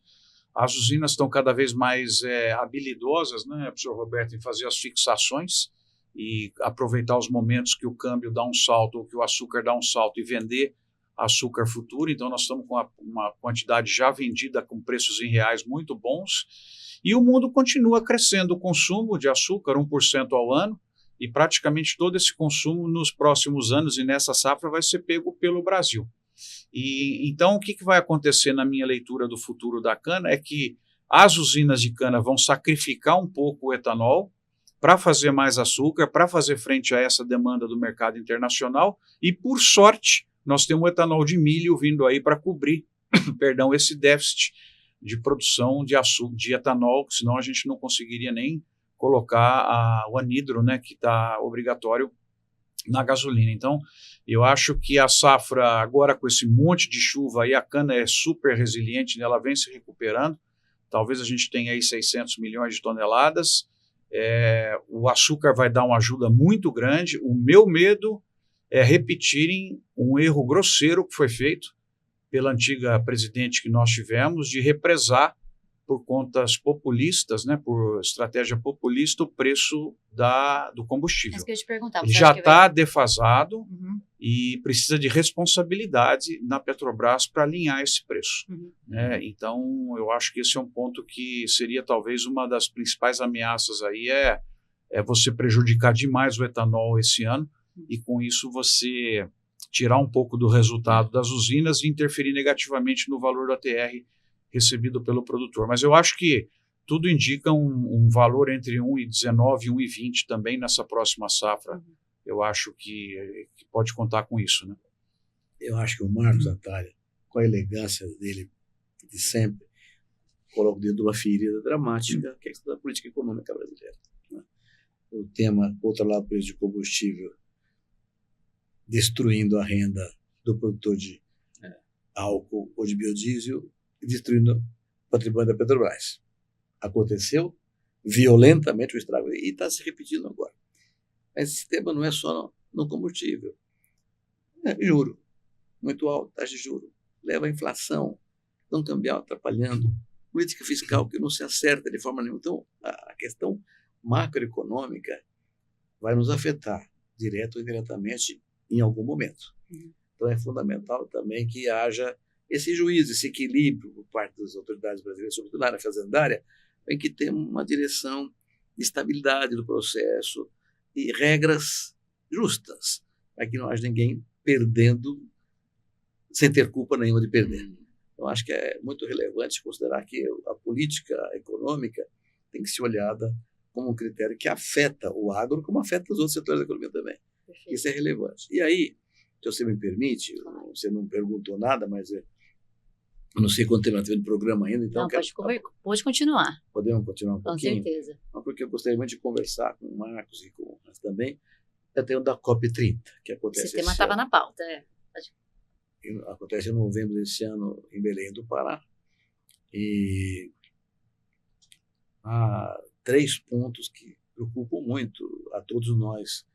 As usinas estão cada vez mais habilidosas, né, professor Roberto, em fazer as fixações e aproveitar os momentos que o câmbio dá um salto ou que o açúcar dá um salto e vender açúcar futuro. Então nós estamos com uma quantidade já vendida com preços em reais muito bons. E o mundo continua crescendo o consumo de açúcar 1% ao ano, e praticamente todo esse consumo nos próximos anos e nessa safra vai ser pego pelo Brasil. E então o que vai acontecer na minha leitura do futuro da cana é que as usinas de cana vão sacrificar um pouco o etanol para fazer mais açúcar, para fazer frente a essa demanda do mercado internacional, e por sorte nós temos o etanol de milho vindo aí para cobrir esse déficit de produção de açúcar, de etanol, senão a gente não conseguiria nem colocar o anidro, né, que está obrigatório na gasolina. Então, eu acho que a safra, agora com esse monte de chuva aí, a cana é super resiliente, né, ela vem se recuperando, talvez a gente tenha aí 600 milhões de toneladas, o açúcar vai dar uma ajuda muito grande. O meu medo é repetirem um erro grosseiro que foi feito pela antiga presidente que nós tivemos, de represar por contas populistas, né, por estratégia populista, o preço do combustível. É isso que eu ia te perguntar. Ele já está defasado e precisa de responsabilidade na Petrobras para alinhar esse preço. Então, eu acho que esse é um ponto que seria talvez uma das principais ameaças aí, é você prejudicar demais o etanol esse ano e com isso você tirar um pouco do resultado das usinas e interferir negativamente no valor do ATR recebido pelo produtor. Mas eu acho que tudo indica um valor entre 1,19 e 1,20 também nessa próxima safra. Eu acho que pode contar com isso, né? Eu acho que o Marcos Natália, com a elegância dele de sempre, coloca o dedo numa ferida dramática, que é a questão da política econômica brasileira, né? O tema, outro lado, preço de combustível, destruindo a renda do produtor de álcool ou de biodiesel e destruindo o patrimônio da Petrobras. Aconteceu violentamente o estrago e está se repetindo agora. Mas esse tema não é só no combustível. Juro muito alto, taxa de juros, leva à inflação, não cambial atrapalhando, política fiscal que não se acerta de forma nenhuma. Então, a questão macroeconômica vai nos afetar, direto ou indiretamente, em algum momento. Então, é fundamental também que haja esse juízo, esse equilíbrio por parte das autoridades brasileiras, sobretudo na área fazendária, em que tem uma direção de estabilidade do processo e regras justas, para que não haja ninguém perdendo sem ter culpa nenhuma de perder. Então, acho que é muito relevante considerar que a política econômica tem que ser olhada como um critério que afeta o agro, como afeta os outros setores da economia também. Perfeito. Isso é relevante. E aí, se você me permite, você não perguntou nada, mas eu não sei quanto tempo nós temos de programa ainda, então... Não, pode continuar. Podemos continuar um pouquinho? Com certeza. Porque eu gostaria muito de conversar com o Marcos e com o Hans também, até o da COP30, que acontece esse tema estava na pauta, Acontece em novembro desse ano em Belém do Pará. E há 3 pontos que preocupam muito a todos nós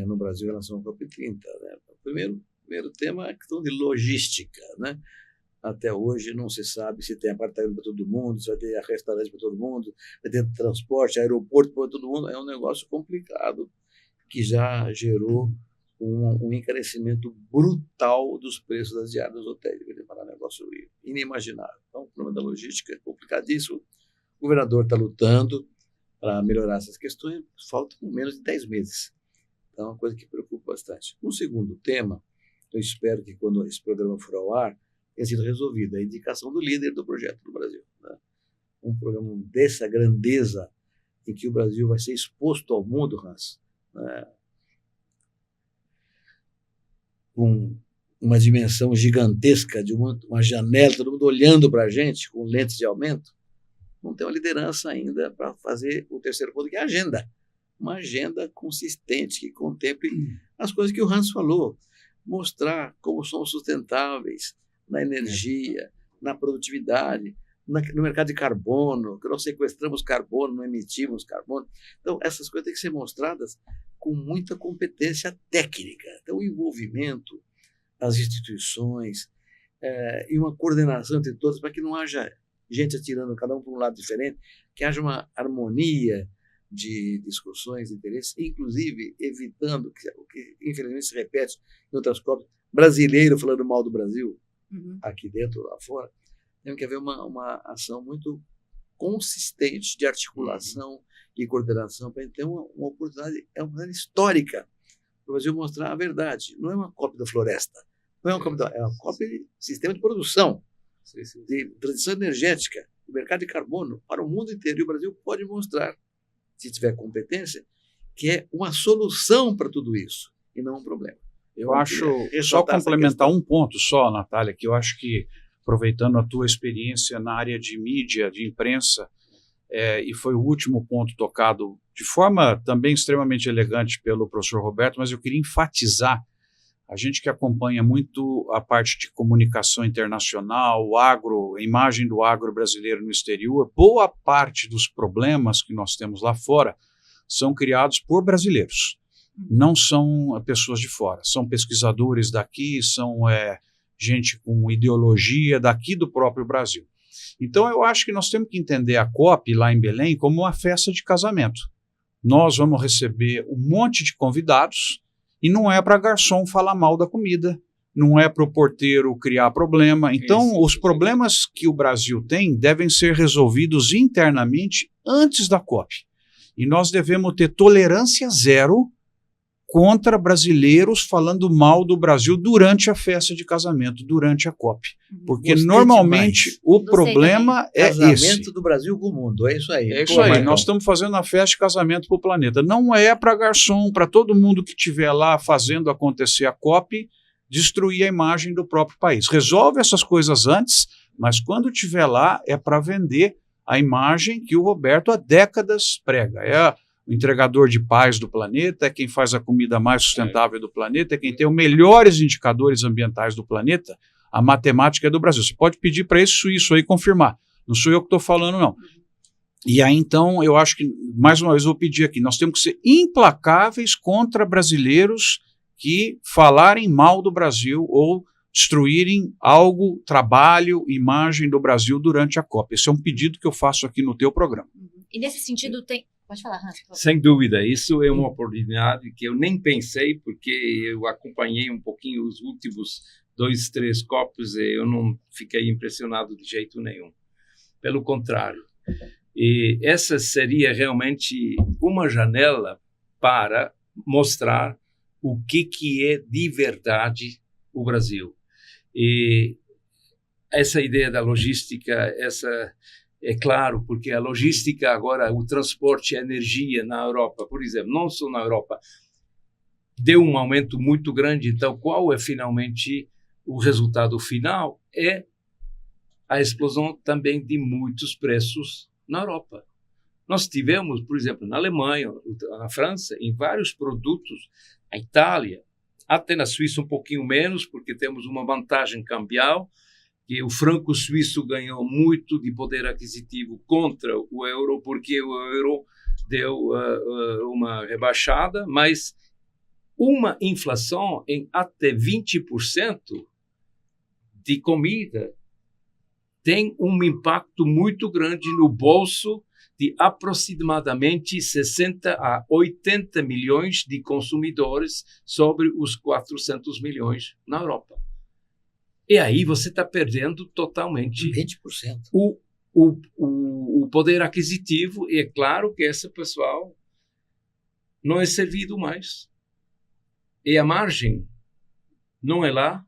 no Brasil em relação ao COP30. Né? O primeiro tema é a questão de logística. Né? Até hoje não se sabe se tem apartamento para todo mundo, se vai ter restaurante para todo mundo, vai ter transporte, aeroporto para todo mundo. É um negócio complicado que já gerou um encarecimento brutal dos preços das diárias dos hotéis. É um negócio inimaginável. Então, o problema da logística é complicadíssimo. O governador está lutando para melhorar essas questões, faltam menos de 10 meses. Então, é uma coisa que preocupa bastante. Um segundo tema, eu espero que quando esse programa for ao ar, tenha sido resolvido a indicação do líder do projeto no Brasil. Né? Um programa dessa grandeza, em que o Brasil vai ser exposto ao mundo, Hans, né? Com uma dimensão gigantesca, de uma janela, todo mundo olhando para a gente com lentes de aumento, não tem uma liderança ainda para fazer o terceiro ponto, que é a agenda. Uma agenda consistente, que contemple as coisas que o Hans falou, mostrar como somos sustentáveis na energia, na produtividade, no mercado de carbono, que nós sequestramos carbono, não emitimos carbono. Então, essas coisas têm que ser mostradas com muita competência técnica. Então, o envolvimento das instituições e uma coordenação entre todas, para que não haja gente atirando cada um para um lado diferente, que haja uma harmonia de discussões, de interesses, inclusive evitando o que infelizmente se repete em outras COPs, brasileiro falando mal do Brasil, aqui dentro, lá fora. Tem que haver uma ação muito consistente de articulação e coordenação para ter uma oportunidade, é uma oportunidade histórica para o Brasil mostrar a verdade. Não é uma COP da floresta, não é uma COP é uma COP de sistema de produção, de transição energética, de mercado de carbono para o mundo inteiro. E o Brasil pode mostrar, se tiver competência, que é uma solução para tudo isso e não um problema. Eu acho, só complementar um ponto só, Natália, que eu acho que, aproveitando a tua experiência na área de mídia, de imprensa, e foi o último ponto tocado de forma também extremamente elegante pelo professor Roberto, mas eu queria enfatizar, a gente que acompanha muito a parte de comunicação internacional, o agro, a imagem do agro brasileiro no exterior, boa parte dos problemas que nós temos lá fora são criados por brasileiros, não são pessoas de fora, são pesquisadores daqui, são gente com ideologia daqui do próprio Brasil. Então eu acho que nós temos que entender a COP lá em Belém como uma festa de casamento. Nós vamos receber um monte de convidados e não é para garçom falar mal da comida, não é para o porteiro criar problema. Então os problemas que o Brasil tem devem ser resolvidos internamente antes da COP. E nós devemos ter tolerância zero contra brasileiros falando mal do Brasil durante a festa de casamento, durante a COP. Porque Gostei normalmente demais. o Gostei problema é Casamento esse. do Brasil com o mundo, é isso aí. É isso Pô, aí, Marcão. nós estamos fazendo a festa de casamento para o planeta. Não é para garçom, para todo mundo que estiver lá fazendo acontecer a COP, destruir a imagem do próprio país. Resolve essas coisas antes, mas quando estiver lá é para vender a imagem que o Roberto há décadas prega. É o entregador de paz do planeta, é quem faz a comida mais sustentável do planeta, é quem tem os melhores indicadores ambientais do planeta. A matemática é do Brasil. Você pode pedir para esse suíço aí confirmar. Não sou eu que estou falando, não. E aí, então, eu acho que, mais uma vez, eu vou pedir aqui, nós temos que ser implacáveis contra brasileiros que falarem mal do Brasil ou destruírem algo, trabalho, imagem do Brasil durante a COP. Esse é um pedido que eu faço aqui no teu programa. E nesse sentido tem... Pode falar, Hans. por favor. Sem dúvida, isso é uma oportunidade que eu nem pensei, porque eu acompanhei um pouquinho os últimos 2, 3 copos e eu não fiquei impressionado de jeito nenhum. Pelo contrário. E essa seria realmente uma janela para mostrar o que é de verdade o Brasil. E essa ideia da logística, é claro, porque a logística agora, o transporte, a energia na Europa, por exemplo, não só na Europa, deu um aumento muito grande. Então, qual é finalmente o resultado final? É a explosão também de muitos preços na Europa. Nós tivemos, por exemplo, na Alemanha, na França, em vários produtos, na Itália, até na Suíça um pouquinho menos, porque temos uma vantagem cambial, que o franco suíço ganhou muito de poder aquisitivo contra o euro, porque o euro deu uma rebaixada, mas uma inflação em até 20% de comida tem um impacto muito grande no bolso de aproximadamente 60 a 80 milhões de consumidores sobre os 400 milhões na Europa. E aí você está perdendo totalmente 20%. o poder aquisitivo, e é claro que esse pessoal não é servido mais. E a margem não é lá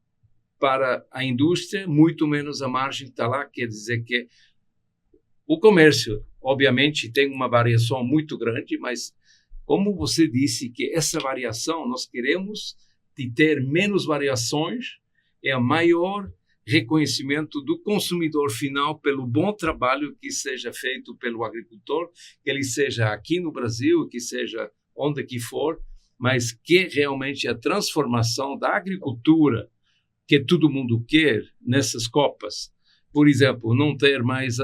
para a indústria, muito menos a margem está lá, quer dizer que o comércio, obviamente, tem uma variação muito grande, mas, como você disse, que essa variação, nós queremos de ter menos variações, é o maior reconhecimento do consumidor final pelo bom trabalho que seja feito pelo agricultor, que ele seja aqui no Brasil, que seja onde que for, mas que realmente a transformação da agricultura, que todo mundo quer nessas copas, por exemplo, não ter mais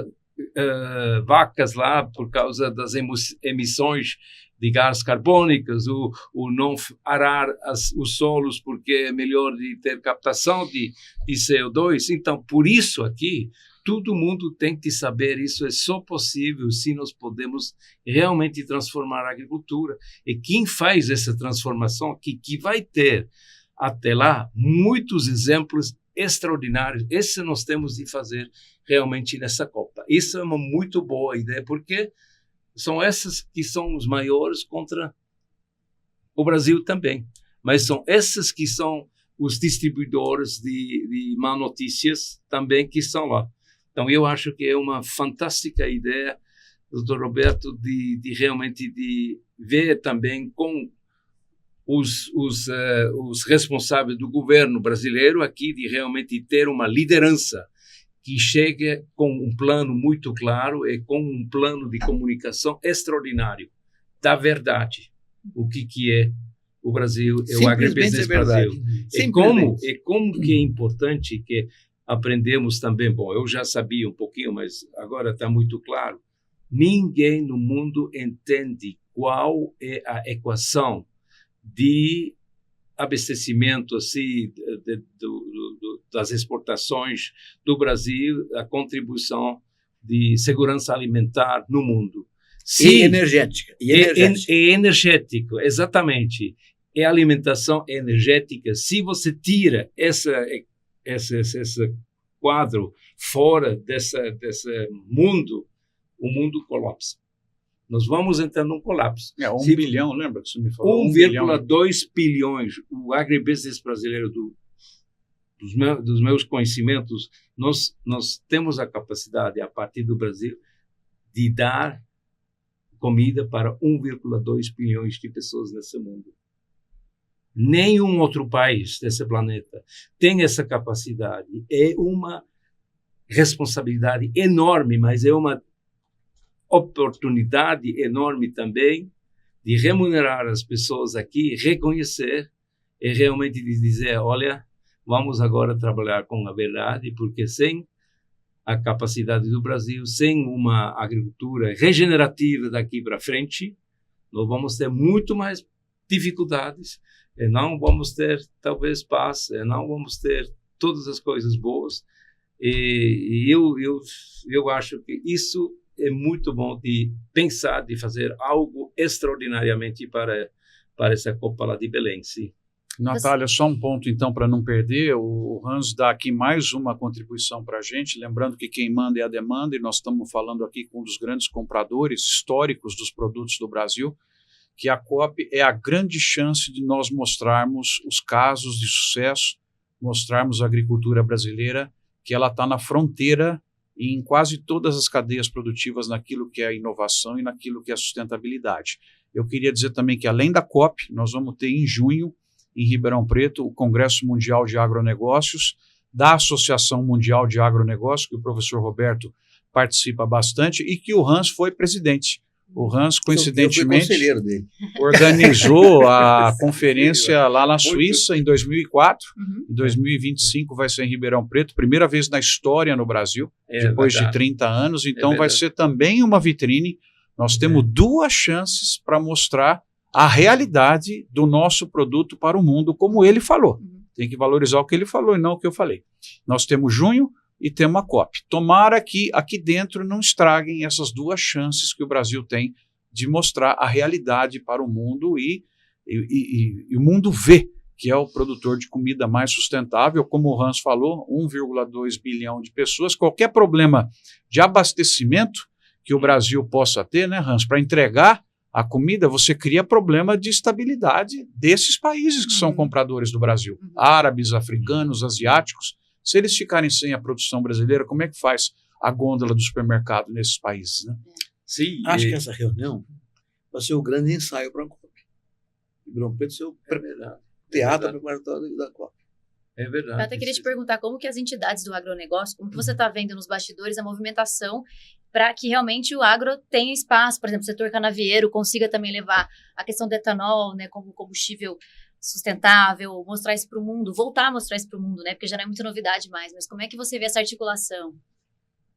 vacas lá por causa das emissões de gás carbônicos, o não arar os solos porque é melhor de ter captação de CO2. Então, por isso aqui, todo mundo tem que saber isso. É só possível se nós podemos realmente transformar a agricultura. E quem faz essa transformação, que vai ter até lá muitos exemplos extraordinários. Esse nós temos de fazer realmente nessa Copa. Isso é uma muito boa ideia, porque são essas que são os maiores contra o Brasil também. Mas são essas que são os distribuidores de má notícias também que estão lá. Então, eu acho que é uma fantástica ideia, doutor Roberto, de realmente de ver também com os responsáveis do governo brasileiro aqui, de realmente ter uma liderança que chegue com um plano muito claro e com um plano de comunicação extraordinário da verdade. O que é o Brasil, é o agribusiness Brasil. E como que é importante que aprendemos também, bom, eu já sabia um pouquinho, mas agora está muito claro, ninguém no mundo entende qual é a equação de abastecimento assim, das exportações do Brasil, a contribuição de segurança alimentar no mundo. E energética. E energético, exatamente. É alimentação energética. Se você tira esse quadro fora desse mundo, o mundo colapsa. Nós vamos entrar num colapso. 1 bilhão, lembra que você me falou? 1,2 bilhões. O agribusiness brasileiro, dos meus conhecimentos, nós temos a capacidade, a partir do Brasil, de dar comida para 1,2 bilhões de pessoas nesse mundo. Nenhum outro país desse planeta tem essa capacidade. É uma responsabilidade enorme, mas é uma oportunidade enorme também de remunerar as pessoas aqui, reconhecer e realmente dizer, olha, vamos agora trabalhar com a verdade, porque sem a capacidade do Brasil, sem uma agricultura regenerativa daqui para frente, nós vamos ter muito mais dificuldades, e não vamos ter, talvez, paz, e não vamos ter todas as coisas boas. E eu acho que isso é muito bom de pensar, de fazer algo extraordinariamente para essa Copa lá de Belém, sim. Natália, só um ponto então para não perder, o Hans dá aqui mais uma contribuição para a gente, lembrando que quem manda é a demanda, e nós estamos falando aqui com um dos grandes compradores históricos dos produtos do Brasil, que a COP é a grande chance de nós mostrarmos os casos de sucesso, mostrarmos a agricultura brasileira, que ela está na fronteira em quase todas as cadeias produtivas naquilo que é a inovação e naquilo que é a sustentabilidade. Eu queria dizer também que, além da COP, nós vamos ter em junho, em Ribeirão Preto, o Congresso Mundial de Agronegócios, da Associação Mundial de Agronegócios, que o professor Roberto participa bastante, e que o Hans foi presidente. O Hans, coincidentemente, conselheiro dele. Organizou a conferência lá na Suíça em 2004. Em 2025 vai ser em Ribeirão Preto, primeira vez na história no Brasil, depois de 30 anos. Então vai ser também uma vitrine. Nós temos duas chances para mostrar a realidade do nosso produto para o mundo, como ele falou. Tem que valorizar o que ele falou e não o que eu falei. Nós temos junho e temos a COP. Tomara que aqui dentro não estraguem essas duas chances que o Brasil tem de mostrar a realidade para o mundo e o mundo vê que é o produtor de comida mais sustentável, como o Hans falou, 1,2 bilhão de pessoas. Qualquer problema de abastecimento que o Brasil possa ter, né, Hans, para entregar a comida, você cria problema de estabilidade desses países que são compradores do Brasil. Árabes, africanos, asiáticos. Se eles ficarem sem a produção brasileira, como é que faz a gôndola do supermercado nesses países, né? Sim. Acho que essa reunião vai ser o grande ensaio para a COP. Ribeirão Preto ser o teatro preparatório da COP. É verdade. Eu até queria te perguntar como que as entidades do agronegócio, como que você está vendo nos bastidores a movimentação para que realmente o agro tenha espaço, por exemplo, o setor canavieiro consiga também levar a questão do etanol, né, como combustível sustentável, mostrar isso para o mundo, voltar a mostrar isso para o mundo, né, porque já não é muita novidade mais, mas como é que você vê essa articulação?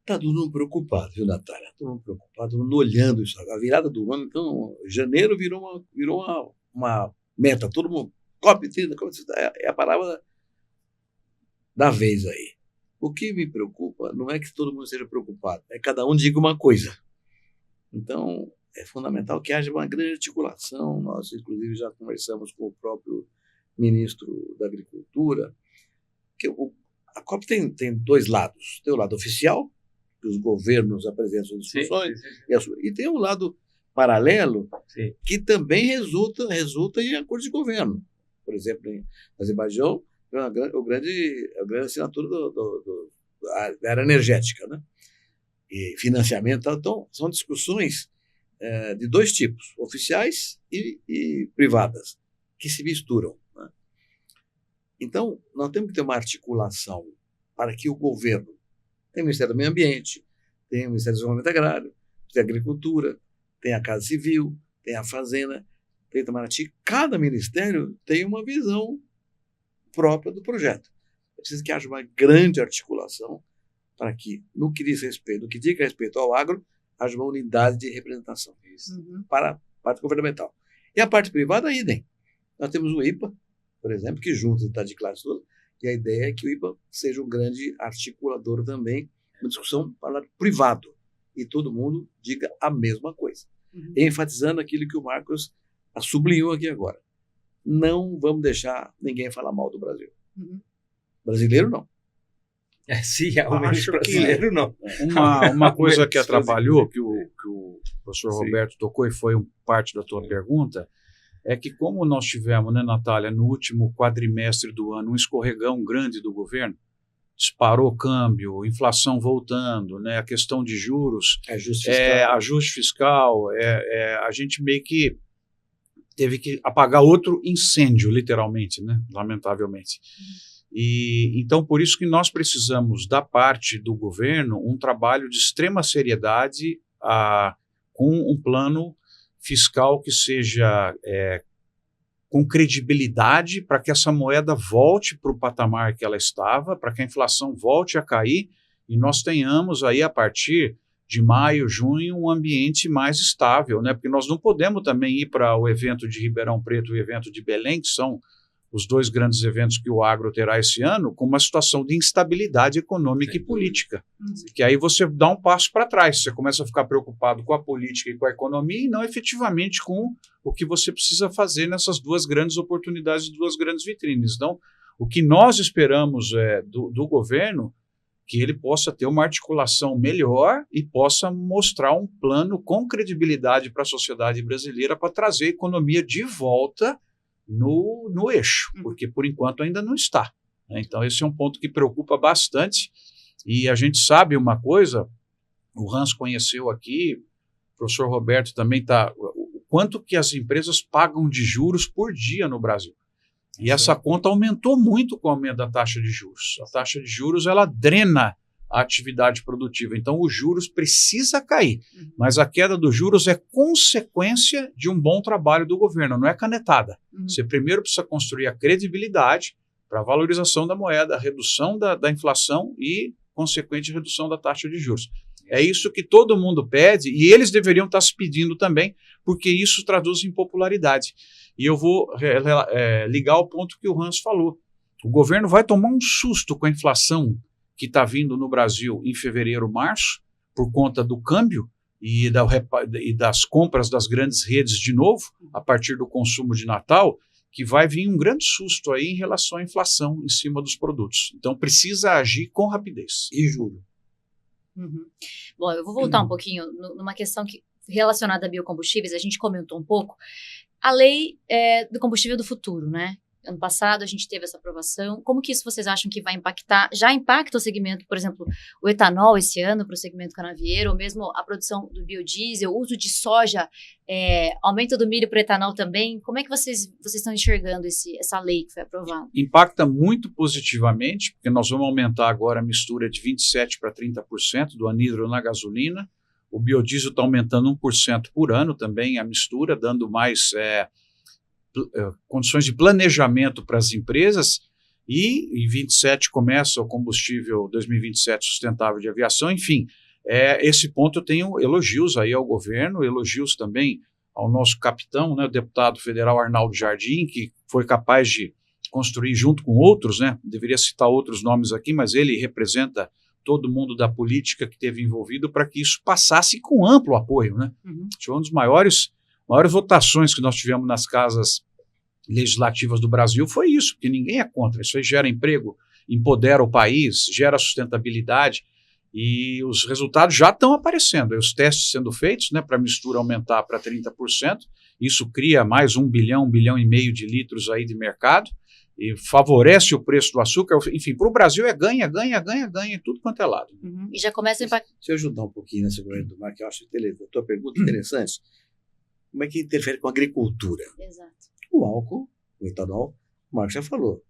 Está todo mundo preocupado, viu, Natália? Todo mundo preocupado, todo mundo olhando isso. A virada do ano, então, janeiro virou uma meta, todo mundo, COP 30, é a palavra da vez aí. O que me preocupa não é que todo mundo esteja preocupado, é que cada um diga uma coisa. Então, é fundamental que haja uma grande articulação. Nós, inclusive, já conversamos com o próprio ministro da Agricultura, que a COP tem dois lados. Tem o lado oficial, que os governos apresentam suas discussões, e tem um lado paralelo, que também resulta em acordos de governo. Por exemplo, em Azerbaijão, a grande assinatura da área energética, né? E financiamento. Então, são discussões de dois tipos, oficiais e privadas, que se misturam, né? Então, nós temos que ter uma articulação para que o governo, tem o Ministério do Meio Ambiente, tem o Ministério do Desenvolvimento Agrário, tem a Agricultura, tem a Casa Civil, tem a Fazenda, tem o Itamaraty. Cada ministério tem uma visão própria do projeto. É preciso que haja uma grande articulação para que, no que diz respeito ao agro, haja uma unidade de representação para a parte governamental. E a parte privada, idem. Nós temos o IPA, por exemplo, que junta está de classe toda, e a ideia é que o IPA seja um grande articulador também, uma discussão para o lado privado, e todo mundo diga a mesma coisa. Enfatizando aquilo que o Marcos sublinhou aqui agora. Não vamos deixar ninguém falar mal do Brasil. Brasileiro, não. Sim, ao menos Acho que brasileiro não. Uma coisa que Menos atrapalhou, que o professor Sim. Roberto tocou e foi parte da tua pergunta, é que como nós tivemos, né, Natália, no último quadrimestre do ano, um escorregão grande do governo, disparou o câmbio, inflação voltando, né, a questão de juros, ajuste fiscal, a gente meio que teve que apagar outro incêndio, literalmente, né, lamentavelmente. E então, por isso que nós precisamos, da parte do governo, um trabalho de extrema seriedade com um plano fiscal que seja com credibilidade para que essa moeda volte para o patamar que ela estava, para que a inflação volte a cair e nós tenhamos aí, a partir de maio, junho, um ambiente mais estável, né? Porque nós não podemos também ir para o evento de Ribeirão Preto e o evento de Belém, que são os dois grandes eventos que o agro terá esse ano, com uma situação de instabilidade econômica e política. Que aí você dá um passo para trás, você começa a ficar preocupado com a política e com a economia e não efetivamente com o que você precisa fazer nessas duas grandes oportunidades, duas grandes vitrines. Então, o que nós esperamos do governo, que ele possa ter uma articulação melhor e possa mostrar um plano com credibilidade para a sociedade brasileira para trazer a economia de volta no eixo, porque por enquanto ainda não está, né? Então esse é um ponto que preocupa bastante e a gente sabe uma coisa, o Hans conheceu aqui, o professor Roberto também o quanto que as empresas pagam de juros por dia no Brasil. E essa conta aumentou muito com o aumento da taxa de juros. A taxa de juros, ela drena a atividade produtiva. Então, os juros precisa cair. Mas a queda dos juros é consequência de um bom trabalho do governo, não é canetada. Você primeiro precisa construir a credibilidade para a valorização da moeda, a redução da inflação e, consequente, redução da taxa de juros. É isso que todo mundo pede e eles deveriam estar se pedindo também, porque isso traduz em popularidade. E eu vou ligar ao ponto que o Hans falou. O governo vai tomar um susto com a inflação que está vindo no Brasil em fevereiro, março, por conta do câmbio e das compras das grandes redes de novo, a partir do consumo de Natal, que vai vir um grande susto aí em relação à inflação em cima dos produtos. Então, precisa agir com rapidez. E juro. Bom, eu vou voltar um pouquinho numa questão relacionada a biocombustíveis, a gente comentou um pouco. A lei do combustível do futuro, né? Ano passado a gente teve essa aprovação. Como que isso vocês acham que vai impactar? Já impacta o segmento, por exemplo, o etanol esse ano para o segmento canavieiro, ou mesmo a produção do biodiesel, o uso de soja, aumento do milho para etanol também? Como é que vocês estão enxergando essa lei que foi aprovada? Impacta muito positivamente, porque nós vamos aumentar agora a mistura de 27% para 30% do anidro na gasolina. O biodiesel está aumentando 1% por ano também, a mistura, dando mais condições de planejamento para as empresas, e em 27 começa o combustível 2027 sustentável de aviação. Enfim, esse ponto eu tenho elogios aí ao governo, elogios também ao nosso capitão, né, o deputado federal Arnaldo Jardim, que foi capaz de construir junto com outros, né, deveria citar outros nomes aqui, mas ele representa todo mundo da política que esteve envolvido para que isso passasse com amplo apoio, né? Foi uma das maiores votações que nós tivemos nas casas legislativas do Brasil, foi isso, porque ninguém é contra. Isso aí gera emprego, empodera o país, gera sustentabilidade e os resultados já estão aparecendo. Os testes sendo feitos, né, para a mistura aumentar para 30%, isso cria mais 1 bilhão e meio de litros aí de mercado e favorece o preço do açúcar. Enfim, para o Brasil é ganha, tudo quanto é lado. E já começa a impactar. Se eu ajudar um pouquinho nessa corrente do mar, que eu acho a tua pergunta interessante, como é que interfere com a agricultura? Exato. O álcool, o etanol, o Marcos já falou.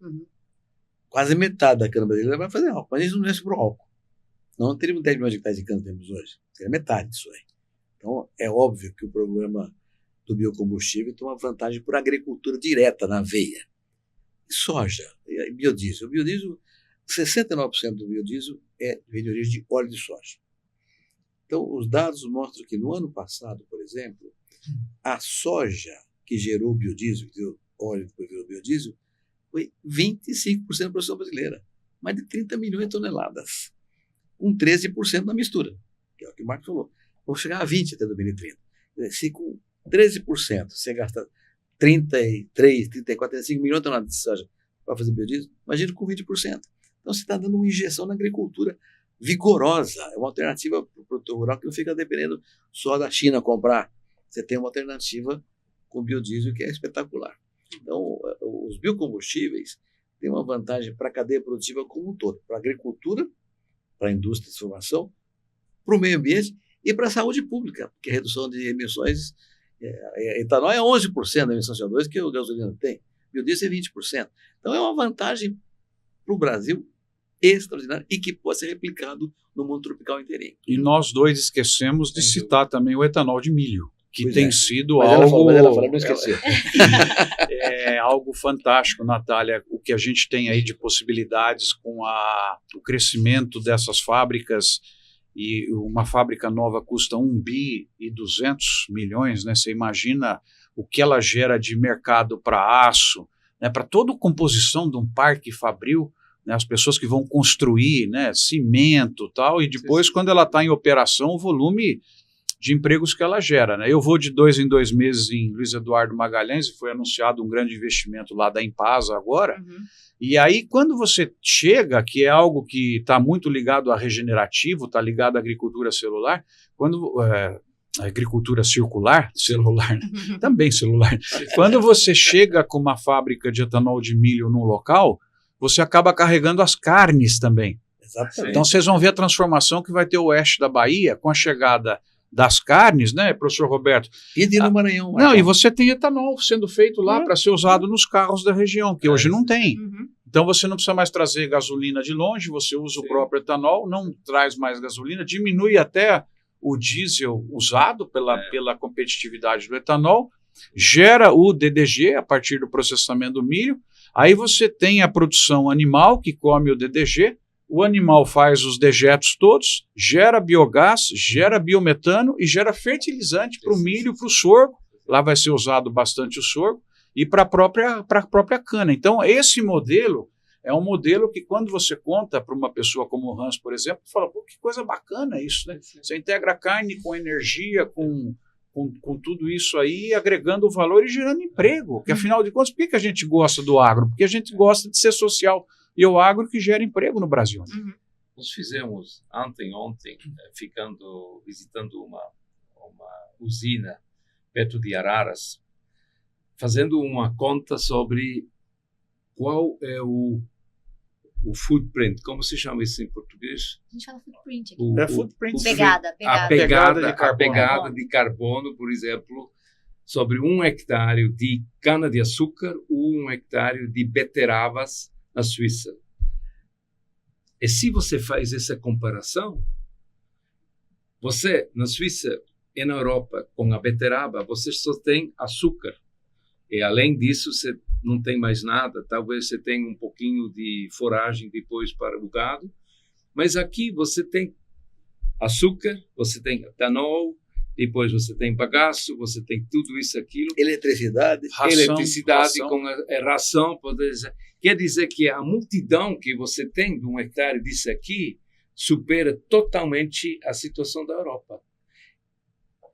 Quase metade da cana brasileira vai fazer álcool, mas isso não é para o álcool. Não teríamos 10 milhões de hectares de cana que temos hoje. Seria metade disso aí. Então, é óbvio que o programa do biocombustível tem uma vantagem por agricultura direta na veia. Soja, biodiesel. O biodiesel, 69% do biodiesel vem de origem de óleo de soja. Então, os dados mostram que no ano passado, por exemplo, a soja que gerou o biodiesel, que deu óleo depois virou biodiesel, foi 25% da produção brasileira. Mais de 30 milhões de toneladas. Com 13% na mistura, que é o que o Marcos falou. Vamos chegar a 20% até 2030. Se com 13% você gasta 33, 34, 35 milhões de toneladas de soja para fazer biodiesel, imagina com 20%. Então, você está dando uma injeção na agricultura vigorosa. É uma alternativa para o produtor rural que não fica dependendo só da China comprar. Você tem uma alternativa com biodiesel que é espetacular. Então, os biocombustíveis têm uma vantagem para a cadeia produtiva como um todo, para a agricultura, para a indústria de transformação, para o meio ambiente e para a saúde pública, porque a redução de emissões, etanol é 11% da emissão de CO2 que o gasolina tem, biodiesel é 20%. Então, é uma vantagem para o Brasil extraordinária e que pode ser replicado no mundo tropical inteirinho. E nós dois esquecemos de citar também o etanol de milho, que tem sido mas algo... ela falou, não esqueceu. É algo fantástico, Natália, o que a gente tem aí de possibilidades com o crescimento dessas fábricas, e uma fábrica nova custa 1,2 bilhões, né? Você imagina o que ela gera de mercado para aço, né? Para toda a composição de um parque fabril, né? As pessoas que vão construir, né? Cimento e tal, e depois, quando ela está em operação, o volume de empregos que ela gera, né? Eu vou de 2 em 2 meses em Luiz Eduardo Magalhães, e foi anunciado um grande investimento lá da Impasa agora, e aí quando você chega, que é algo que está muito ligado a regenerativo, está ligado à agricultura celular, a agricultura celular, né? Também celular, quando você chega com uma fábrica de etanol de milho num local, você acaba carregando as carnes também. Exatamente. Então vocês vão ver a transformação que vai ter o oeste da Bahia com a chegada das carnes, né, professor Roberto? E de no Maranhão. Não, e você tem etanol sendo feito lá para ser usado nos carros da região, que hoje não tem. Então você não precisa mais trazer gasolina de longe, você usa o próprio etanol, não traz mais gasolina, diminui até o diesel usado pela competitividade do etanol, gera o DDG a partir do processamento do milho, aí você tem a produção animal que come o DDG, o animal faz os dejetos todos, gera biogás, gera biometano e gera fertilizante para o milho, para o sorgo. Lá vai ser usado bastante o sorgo e para a própria cana. Então, esse modelo é um modelo que, quando você conta para uma pessoa como o Hans, por exemplo, fala, pô, que coisa bacana isso, né? Você integra carne com energia, com tudo isso aí, agregando valor e gerando emprego. Porque, afinal de contas, por que a gente gosta do agro? Porque a gente gosta de ser social. E o agro que gera emprego no Brasil. Nós fizemos ontem, visitando uma usina perto de Araras, fazendo uma conta sobre qual é o footprint, como se chama isso em português? A gente fala footprint aqui. Footprint. A pegada de carbono, por exemplo, sobre 1 hectare de cana-de-açúcar ou 1 hectare de beterrabas na Suíça. E se você faz essa comparação, você, na Suíça e na Europa, com a beterraba, você só tem açúcar. E, além disso, você não tem mais nada. Talvez você tenha um pouquinho de foragem depois para o gado. Mas aqui você tem açúcar, você tem etanol, depois você tem bagaço, você tem tudo isso, aquilo. Eletricidade. Ração. Com a ração. Quer dizer que a multidão que você tem de 1 hectare disso aqui supera totalmente a situação da Europa.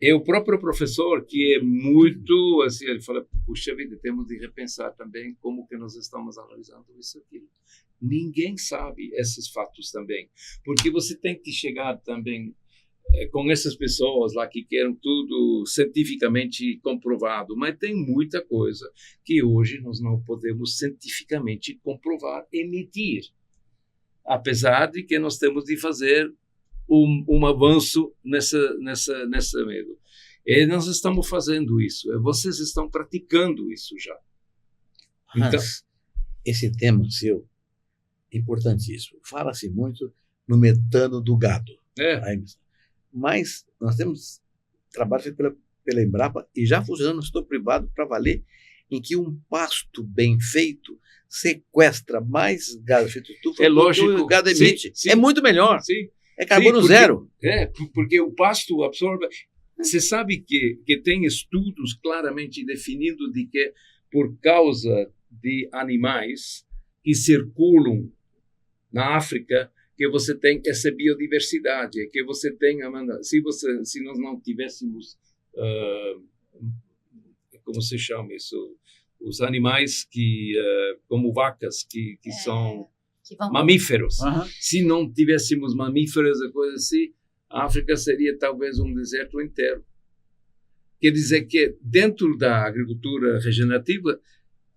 E o próprio professor, que é muito, assim, ele fala, puxa vida, temos de repensar também como que nós estamos analisando isso aqui. Ninguém sabe esses fatos também, porque você tem que chegar também com essas pessoas lá que querem tudo cientificamente comprovado, mas tem muita coisa que hoje nós não podemos cientificamente comprovar e medir, apesar de que nós temos de fazer um avanço nessa medo. E nós estamos fazendo isso, vocês estão praticando isso já. Então, esse tema seu é importantíssimo. Fala-se muito no metano do gado. Mas nós temos trabalho feito pela Embrapa e já funcionando no setor privado para valer, em que um pasto bem feito sequestra mais gás de efeito estufa do que o gado emite. Sim. É muito melhor. Sim. É carbono zero. Porque o pasto absorve. Você sabe que tem estudos claramente definindo de que por causa de animais que circulam na África, que você tem essa biodiversidade, que você tem, Amanda, se nós não tivéssemos, como se chama isso, os animais que, como vacas, que mamíferos. Aham. Se não tivéssemos mamíferos e coisas assim, a África seria talvez um deserto inteiro. Quer dizer que dentro da agricultura regenerativa,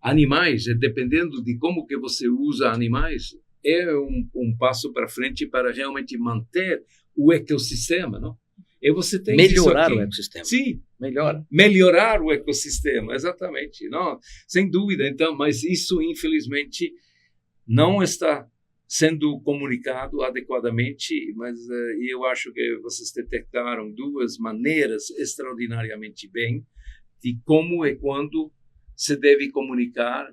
animais, dependendo de como que você usa animais, é um passo para frente para realmente manter o ecossistema, não? E você tem Melhorar isso aqui. o ecossistema. Sim, Melhora. melhorar o ecossistema, exatamente, não? Sem dúvida. Então, mas isso infelizmente não está sendo comunicado adequadamente, mas eu acho que vocês detectaram duas maneiras extraordinariamente bem de como e quando se deve comunicar,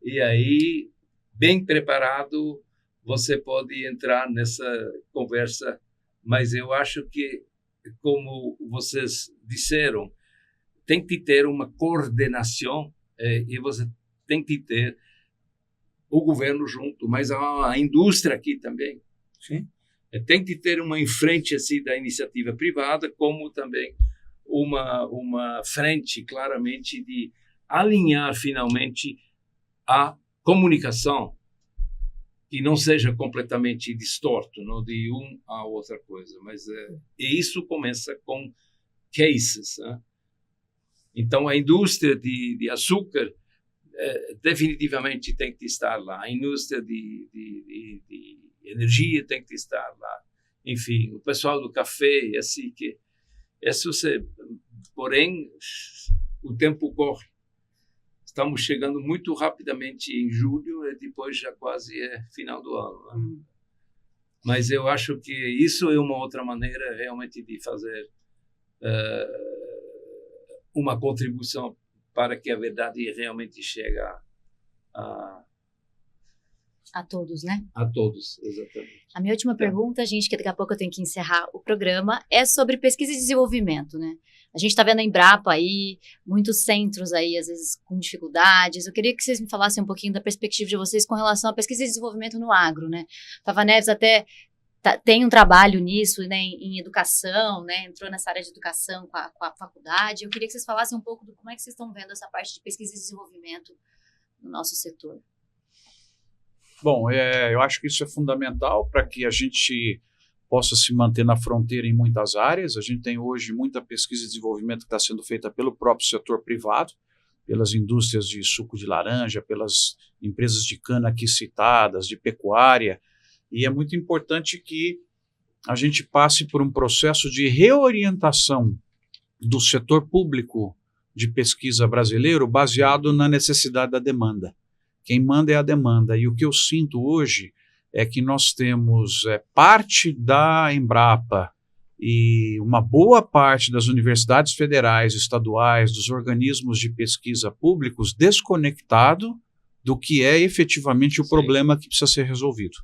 e aí, bem preparado, você pode entrar nessa conversa, mas eu acho que, como vocês disseram, tem que ter uma coordenação e você tem que ter o governo junto, mas a indústria aqui também. Sim. Tem que ter uma frente assim, da iniciativa privada, como também uma frente, claramente, de alinhar finalmente a comunicação, que não seja completamente distorto, não, de a outra coisa. Mas e isso começa com cases. Né? Então, a indústria de açúcar definitivamente tem que estar lá. A indústria de energia tem que estar lá. Enfim, o pessoal do café, assim que... Porém, o tempo corre. Estamos chegando muito rapidamente em julho e depois já quase é final do ano. Né? Mas eu acho que isso é uma outra maneira realmente de fazer uma contribuição para que a verdade realmente chegue A todos, né? a todos, exatamente. A minha última pergunta, gente, que daqui a pouco eu tenho que encerrar o programa, é sobre pesquisa e desenvolvimento, né? A gente está vendo a Embrapa aí, muitos centros aí, às vezes com dificuldades. Eu queria que vocês me falassem um pouquinho da perspectiva de vocês com relação à pesquisa e desenvolvimento no agro, né? Pava Neves até tem um trabalho nisso, né, em educação, né? Entrou nessa área de educação com a faculdade. Eu queria que vocês falassem um pouco do como é que vocês estão vendo essa parte de pesquisa e desenvolvimento no nosso setor. Bom, eu acho que isso é fundamental para que a gente possa se manter na fronteira em muitas áreas. A gente tem hoje muita pesquisa e desenvolvimento que está sendo feita pelo próprio setor privado, pelas indústrias de suco de laranja, pelas empresas de cana aqui citadas, de pecuária, e é muito importante que a gente passe por um processo de reorientação do setor público de pesquisa brasileiro baseado na necessidade da demanda. Quem manda é a demanda, e o que eu sinto hoje é que nós temos parte da Embrapa e uma boa parte das universidades federais, estaduais, dos organismos de pesquisa públicos desconectado do que é efetivamente o problema que precisa ser resolvido.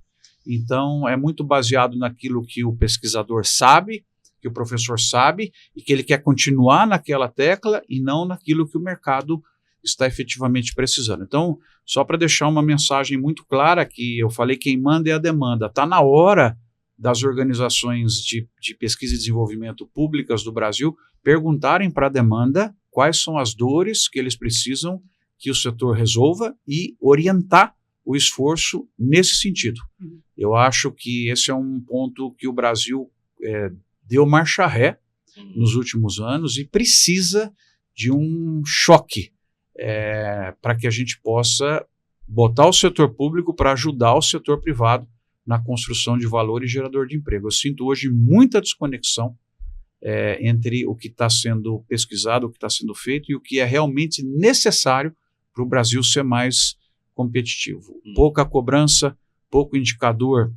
Então, é muito baseado naquilo que o pesquisador sabe, que o professor sabe, e que ele quer continuar naquela tecla e não naquilo que o mercado está efetivamente precisando. Então, só para deixar uma mensagem muito clara aqui, eu falei quem manda é a demanda. Está na hora das organizações de pesquisa e desenvolvimento públicas do Brasil perguntarem para a demanda quais são as dores que eles precisam que o setor resolva e orientar o esforço nesse sentido. Eu acho que esse é um ponto que o Brasil deu marcha ré nos últimos anos e precisa de um choque para que a gente possa botar o setor público para ajudar o setor privado na construção de valor e gerador de emprego. Eu sinto hoje muita desconexão entre o que está sendo pesquisado, o que está sendo feito e o que é realmente necessário para o Brasil ser mais competitivo. Pouca cobrança, pouco indicador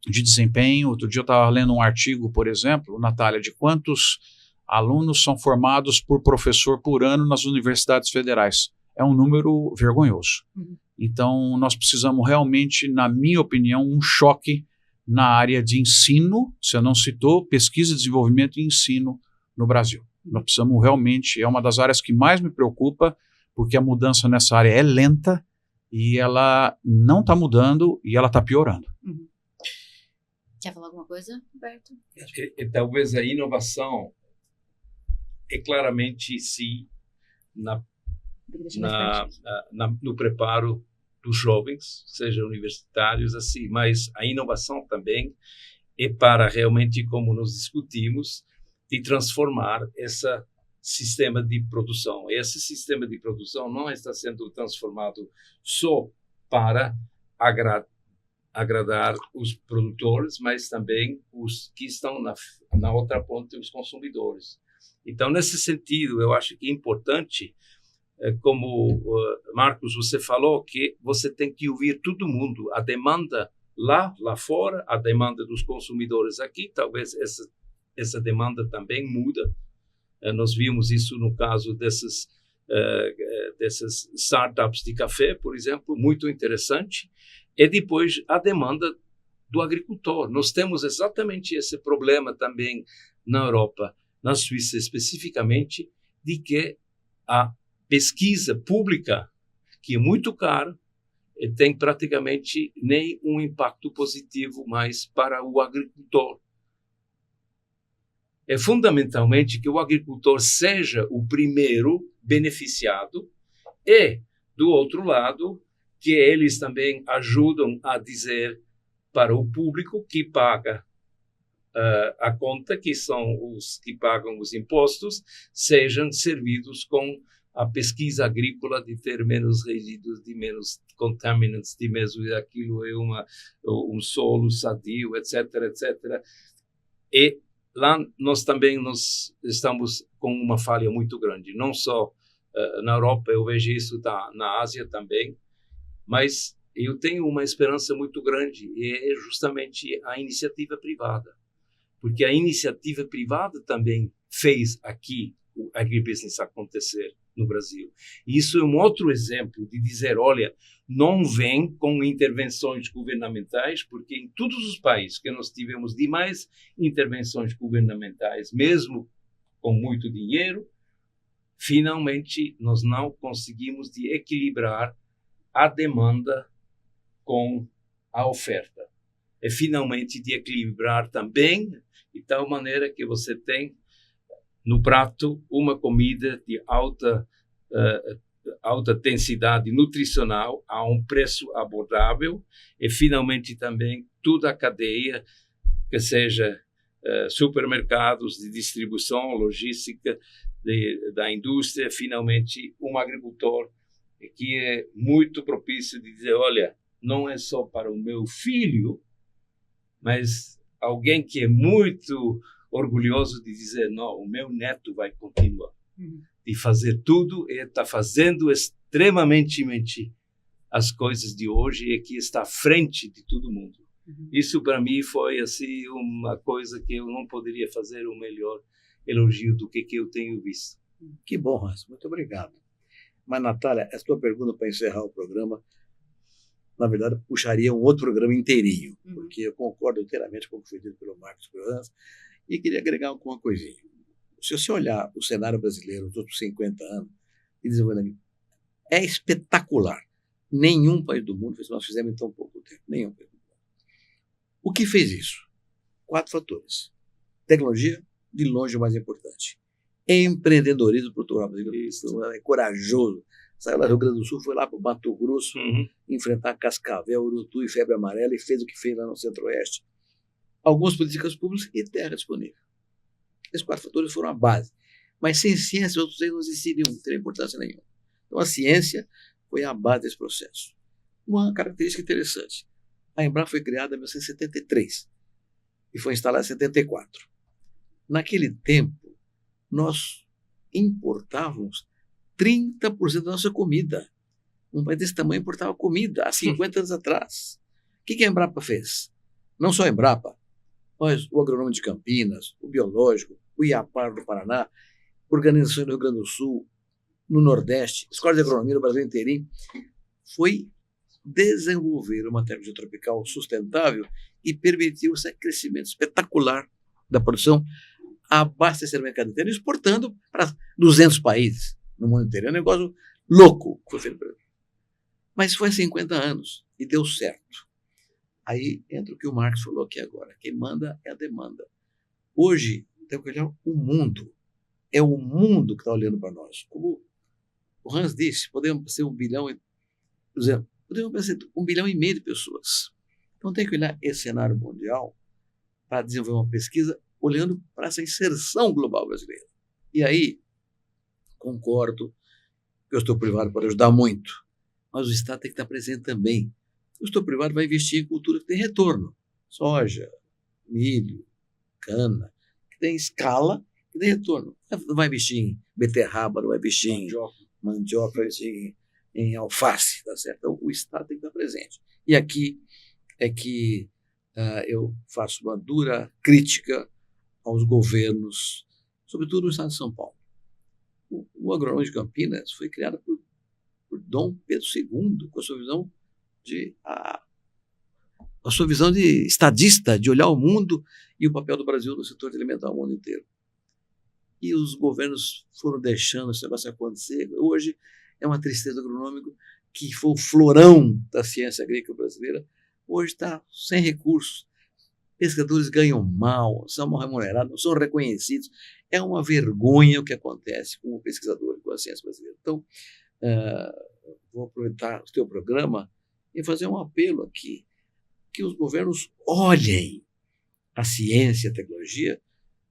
de desempenho. Outro dia eu estava lendo um artigo, por exemplo, Natália, de quantos alunos são formados por professor por ano nas universidades federais. É um número vergonhoso. Então, nós precisamos realmente, na minha opinião, um choque na área de ensino. Você não citou pesquisa, desenvolvimento e ensino no Brasil. Nós precisamos realmente, é uma das áreas que mais me preocupa, porque a mudança nessa área é lenta e ela não está mudando e ela está piorando. Quer falar alguma coisa, Roberto? Talvez a inovação é claramente, sim, no preparo dos jovens, sejam universitários, assim, mas a inovação também é para realmente, como nós discutimos, de transformar esse sistema de produção. Esse sistema de produção não está sendo transformado só para agradar os produtores, mas também os que estão na outra ponta, os consumidores. Então, nesse sentido, eu acho que é importante, como Marcos, você falou, que você tem que ouvir todo mundo, a demanda lá fora, a demanda dos consumidores aqui, talvez essa demanda também muda. Nós vimos isso no caso dessas startups de café, por exemplo, muito interessante. E depois a demanda do agricultor. Nós temos exatamente esse problema também na Europa, na Suíça especificamente, de que a pesquisa pública, que é muito cara, tem praticamente nem um impacto positivo mais para o agricultor. É fundamentalmente que o agricultor seja o primeiro beneficiado e, do outro lado, que eles também ajudam a dizer para o público que paga a conta, que são os que pagam os impostos, sejam servidos com a pesquisa agrícola de ter menos resíduos, de menos contaminantes, de mesmo aquilo é um solo sadio, etc., etc. E lá nós estamos com uma falha muito grande, não só na Europa, eu vejo isso na Ásia também, mas eu tenho uma esperança muito grande, e é justamente a iniciativa privada. Porque a iniciativa privada também fez aqui o agribusiness acontecer no Brasil. E isso é um outro exemplo de dizer, olha, não vem com intervenções governamentais, porque em todos os países que nós tivemos demais intervenções governamentais, mesmo com muito dinheiro, finalmente nós não conseguimos de equilibrar a demanda com a oferta. É finalmente de equilibrar também, de tal maneira que você tem no prato uma comida de alta densidade nutricional a um preço abordável e finalmente também toda a cadeia, que seja supermercados de distribuição, logística da indústria, finalmente um agricultor que é muito propício de dizer, olha, não é só para o meu filho, mas alguém que é muito orgulhoso de dizer, não, o meu neto vai continuar. De fazer tudo e está fazendo extremamente as coisas de hoje e que está à frente de todo mundo. Isso para mim foi assim uma coisa que eu não poderia fazer o melhor elogio do que eu tenho visto. Que bom, Hans, muito obrigado. Mas, Natália, essa tua pergunta para encerrar o programa, na verdade, puxaria um outro programa inteirinho, porque eu concordo inteiramente com o que foi dito pelo Marcos e pelo Hans, e queria agregar alguma coisinha. Se você olhar o cenário brasileiro dos outros 50 anos de desenvolvimento, é espetacular. Nenhum país do mundo fez o que nós fizemos em tão pouco tempo. Nenhum país do mundo. O que fez isso? 4 fatores. Tecnologia, de longe o mais importante. Empreendedorismo cultural brasileiro. É corajoso. Saiu lá do Rio Grande do Sul, foi lá para o Mato Grosso, enfrentar Cascavel, Urutu e febre amarela, e fez o que fez lá no Centro-Oeste. Algumas políticas públicas e terra disponível. Esses 4 fatores foram a base. Mas sem ciência, outros aí não existiriam, não teriam importância nenhuma. Então, a ciência foi a base desse processo. Uma característica interessante. A Embrapa foi criada em 1973 e foi instalada em 74. Naquele tempo, nós importávamos 30% da nossa comida. Um país desse tamanho importava comida há 50 anos atrás. O que a Embrapa fez? Não só a Embrapa, mas o Agronômico de Campinas, o Biológico, o IAPAR do Paraná, organizações do Rio Grande do Sul, no Nordeste, escolas de agronomia no Brasil inteirinho, foi desenvolver uma tecnologia tropical sustentável e permitiu esse crescimento espetacular da produção, abastecer o mercado inteiro, exportando para 200 países no mundo inteiro. É um negócio louco que foi feito por ele. Mas foi há 50 anos e deu certo. Aí entra o que o Marcos falou aqui agora. Quem manda é a demanda. Hoje, tem que olhar o mundo. É o mundo que está olhando para nós. Como o Hans disse, podemos ser 1 bilhão e 200 podemos pensar em 1,5 bilhão de pessoas. Então tem que olhar esse cenário mundial para desenvolver uma pesquisa olhando para essa inserção global brasileira. E aí, concordo que o setor privado pode ajudar muito, mas o Estado tem que estar presente também. O setor privado vai investir em cultura que tem retorno. Soja, milho, cana, que tem escala, que tem retorno. Não vai investir em beterraba, não vai investir em mandioca, vai investir em alface, tá certo? Então, o Estado tem que estar presente. E aqui é que eu faço uma dura crítica aos governos, sobretudo no estado de São Paulo. O Agronômico de Campinas foi criado por Dom Pedro II, com a sua visão de estadista, de olhar o mundo e o papel do Brasil no setor de alimentar o mundo inteiro. E os governos foram deixando esse negócio acontecer. Hoje é uma tristeza agronômica que foi o florão da ciência agrícola brasileira. Hoje está sem recursos. Pescadores ganham mal, são mal remunerados, não são reconhecidos. É uma vergonha o que acontece com o pesquisador e com a ciência brasileira. Então, vou aproveitar o teu programa e fazer um apelo aqui, que os governos olhem a ciência e a tecnologia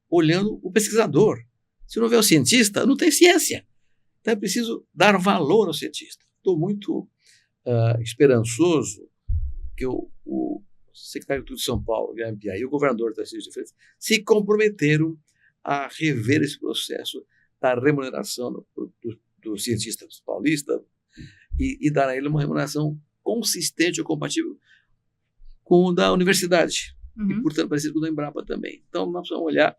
olhando o pesquisador. Se não houver o cientista, não tem ciência. Então é preciso dar valor ao cientista. Estou muito esperançoso que o secretário de São Paulo, Guilherme Piá, e o governador Tarcísio de Freitas se comprometeram a rever esse processo da remuneração do cientista paulista e dar a ele uma remuneração consistente ou compatível com o da universidade. E, portanto, parecido com o da Embrapa também. Então, nós precisamos olhar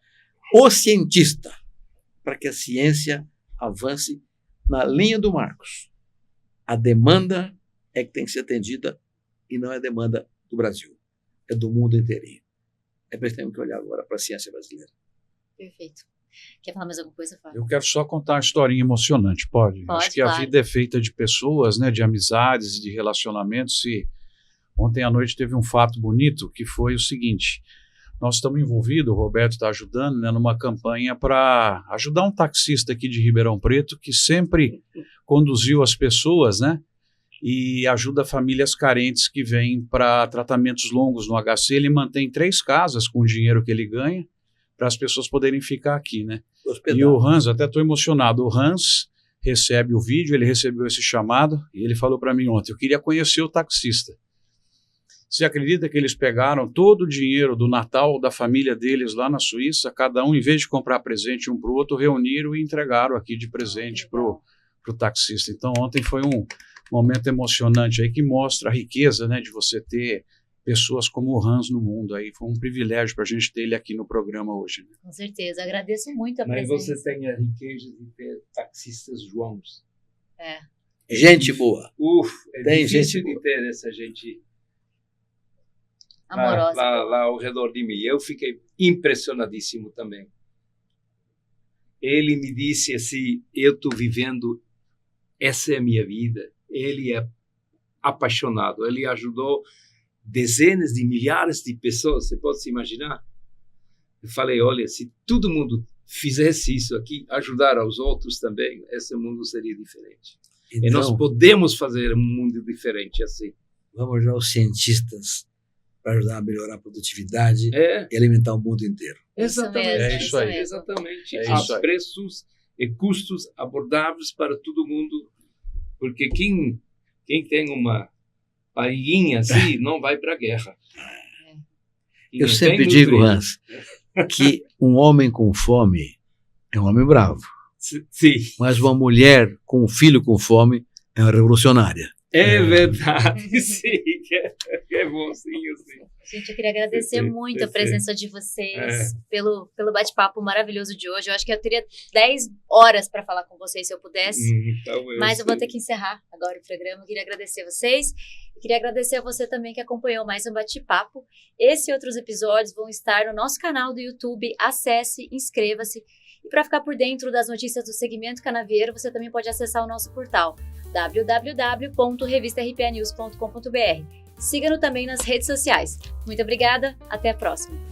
o cientista para que a ciência avance na linha do Marcos. A demanda é que tem que ser atendida e não é a demanda do Brasil, é do mundo inteirinho. É para isso que temos que olhar agora para a ciência brasileira. Perfeito. Quer falar mais alguma coisa, Fábio? Eu quero só contar uma historinha emocionante, pode? Acho que claro. A vida é feita de pessoas, né, de amizades, de relacionamentos, e ontem à noite teve um fato bonito, que foi o seguinte: nós estamos envolvidos, o Roberto está ajudando, né, numa campanha para ajudar um taxista aqui de Ribeirão Preto, que sempre conduziu as pessoas, né, e ajuda famílias carentes que vêm para tratamentos longos no HC. Ele mantém 3 casas com o dinheiro que ele ganha, para as pessoas poderem ficar aqui, né? E o Hans, até estou emocionado, o Hans recebe o vídeo, ele recebeu esse chamado, e ele falou para mim ontem, eu queria conhecer o taxista. Você acredita que eles pegaram todo o dinheiro do Natal da família deles lá na Suíça, cada um, em vez de comprar presente um para o outro, reuniram e entregaram aqui de presente para o taxista. Então ontem foi um momento emocionante aí que mostra a riqueza, né, de você ter pessoas como o Hans no mundo. Aí foi um privilégio para a gente ter ele aqui no programa hoje. Né? Com certeza, agradeço muito a Mas presença. você tem a riqueza de ter taxistas Joãos. Gente boa. É Tem difícil gente de boa. ter essa gente Amorosa. lá ao redor de mim. Eu fiquei impressionadíssimo também. Ele me disse assim, eu estou vivendo, essa é a minha vida. Ele é apaixonado, ele ajudou dezenas de milhares de pessoas, você pode se imaginar? Eu falei, olha, se todo mundo fizesse isso aqui, ajudar aos outros também, esse mundo seria diferente. Então, E nós podemos fazer um mundo diferente assim. vamos ajudar os cientistas para ajudar a melhorar a produtividade É, e alimentar o mundo inteiro. exatamente. mesmo, é isso aí. mesmo. Exatamente. É Há isso aí. preços e custos abordáveis para todo mundo, porque quem tem uma barriguinha assim não vai para a guerra. Eu sempre digo, Hans, que um homem com fome é um homem bravo, Sim, mas uma mulher com um filho com fome é uma revolucionária. é verdade, sim, é bom, sim. Gente, eu queria agradecer Perfeito, muito a perfeito. presença de vocês, pelo bate-papo maravilhoso de hoje. Eu acho que eu teria 10 horas para falar com vocês se eu pudesse. Então, Mas eu vou ter que encerrar agora o programa. Eu queria agradecer a vocês. E queria agradecer a você também que acompanhou mais um bate-papo. Esse e outros episódios vão estar no nosso canal do YouTube. Acesse, inscreva-se. E para ficar por dentro das notícias do segmento canavieiro, você também pode acessar o nosso portal www.revistarpanews.com.br. Siga-nos também nas redes sociais. Muito obrigada, até a próxima.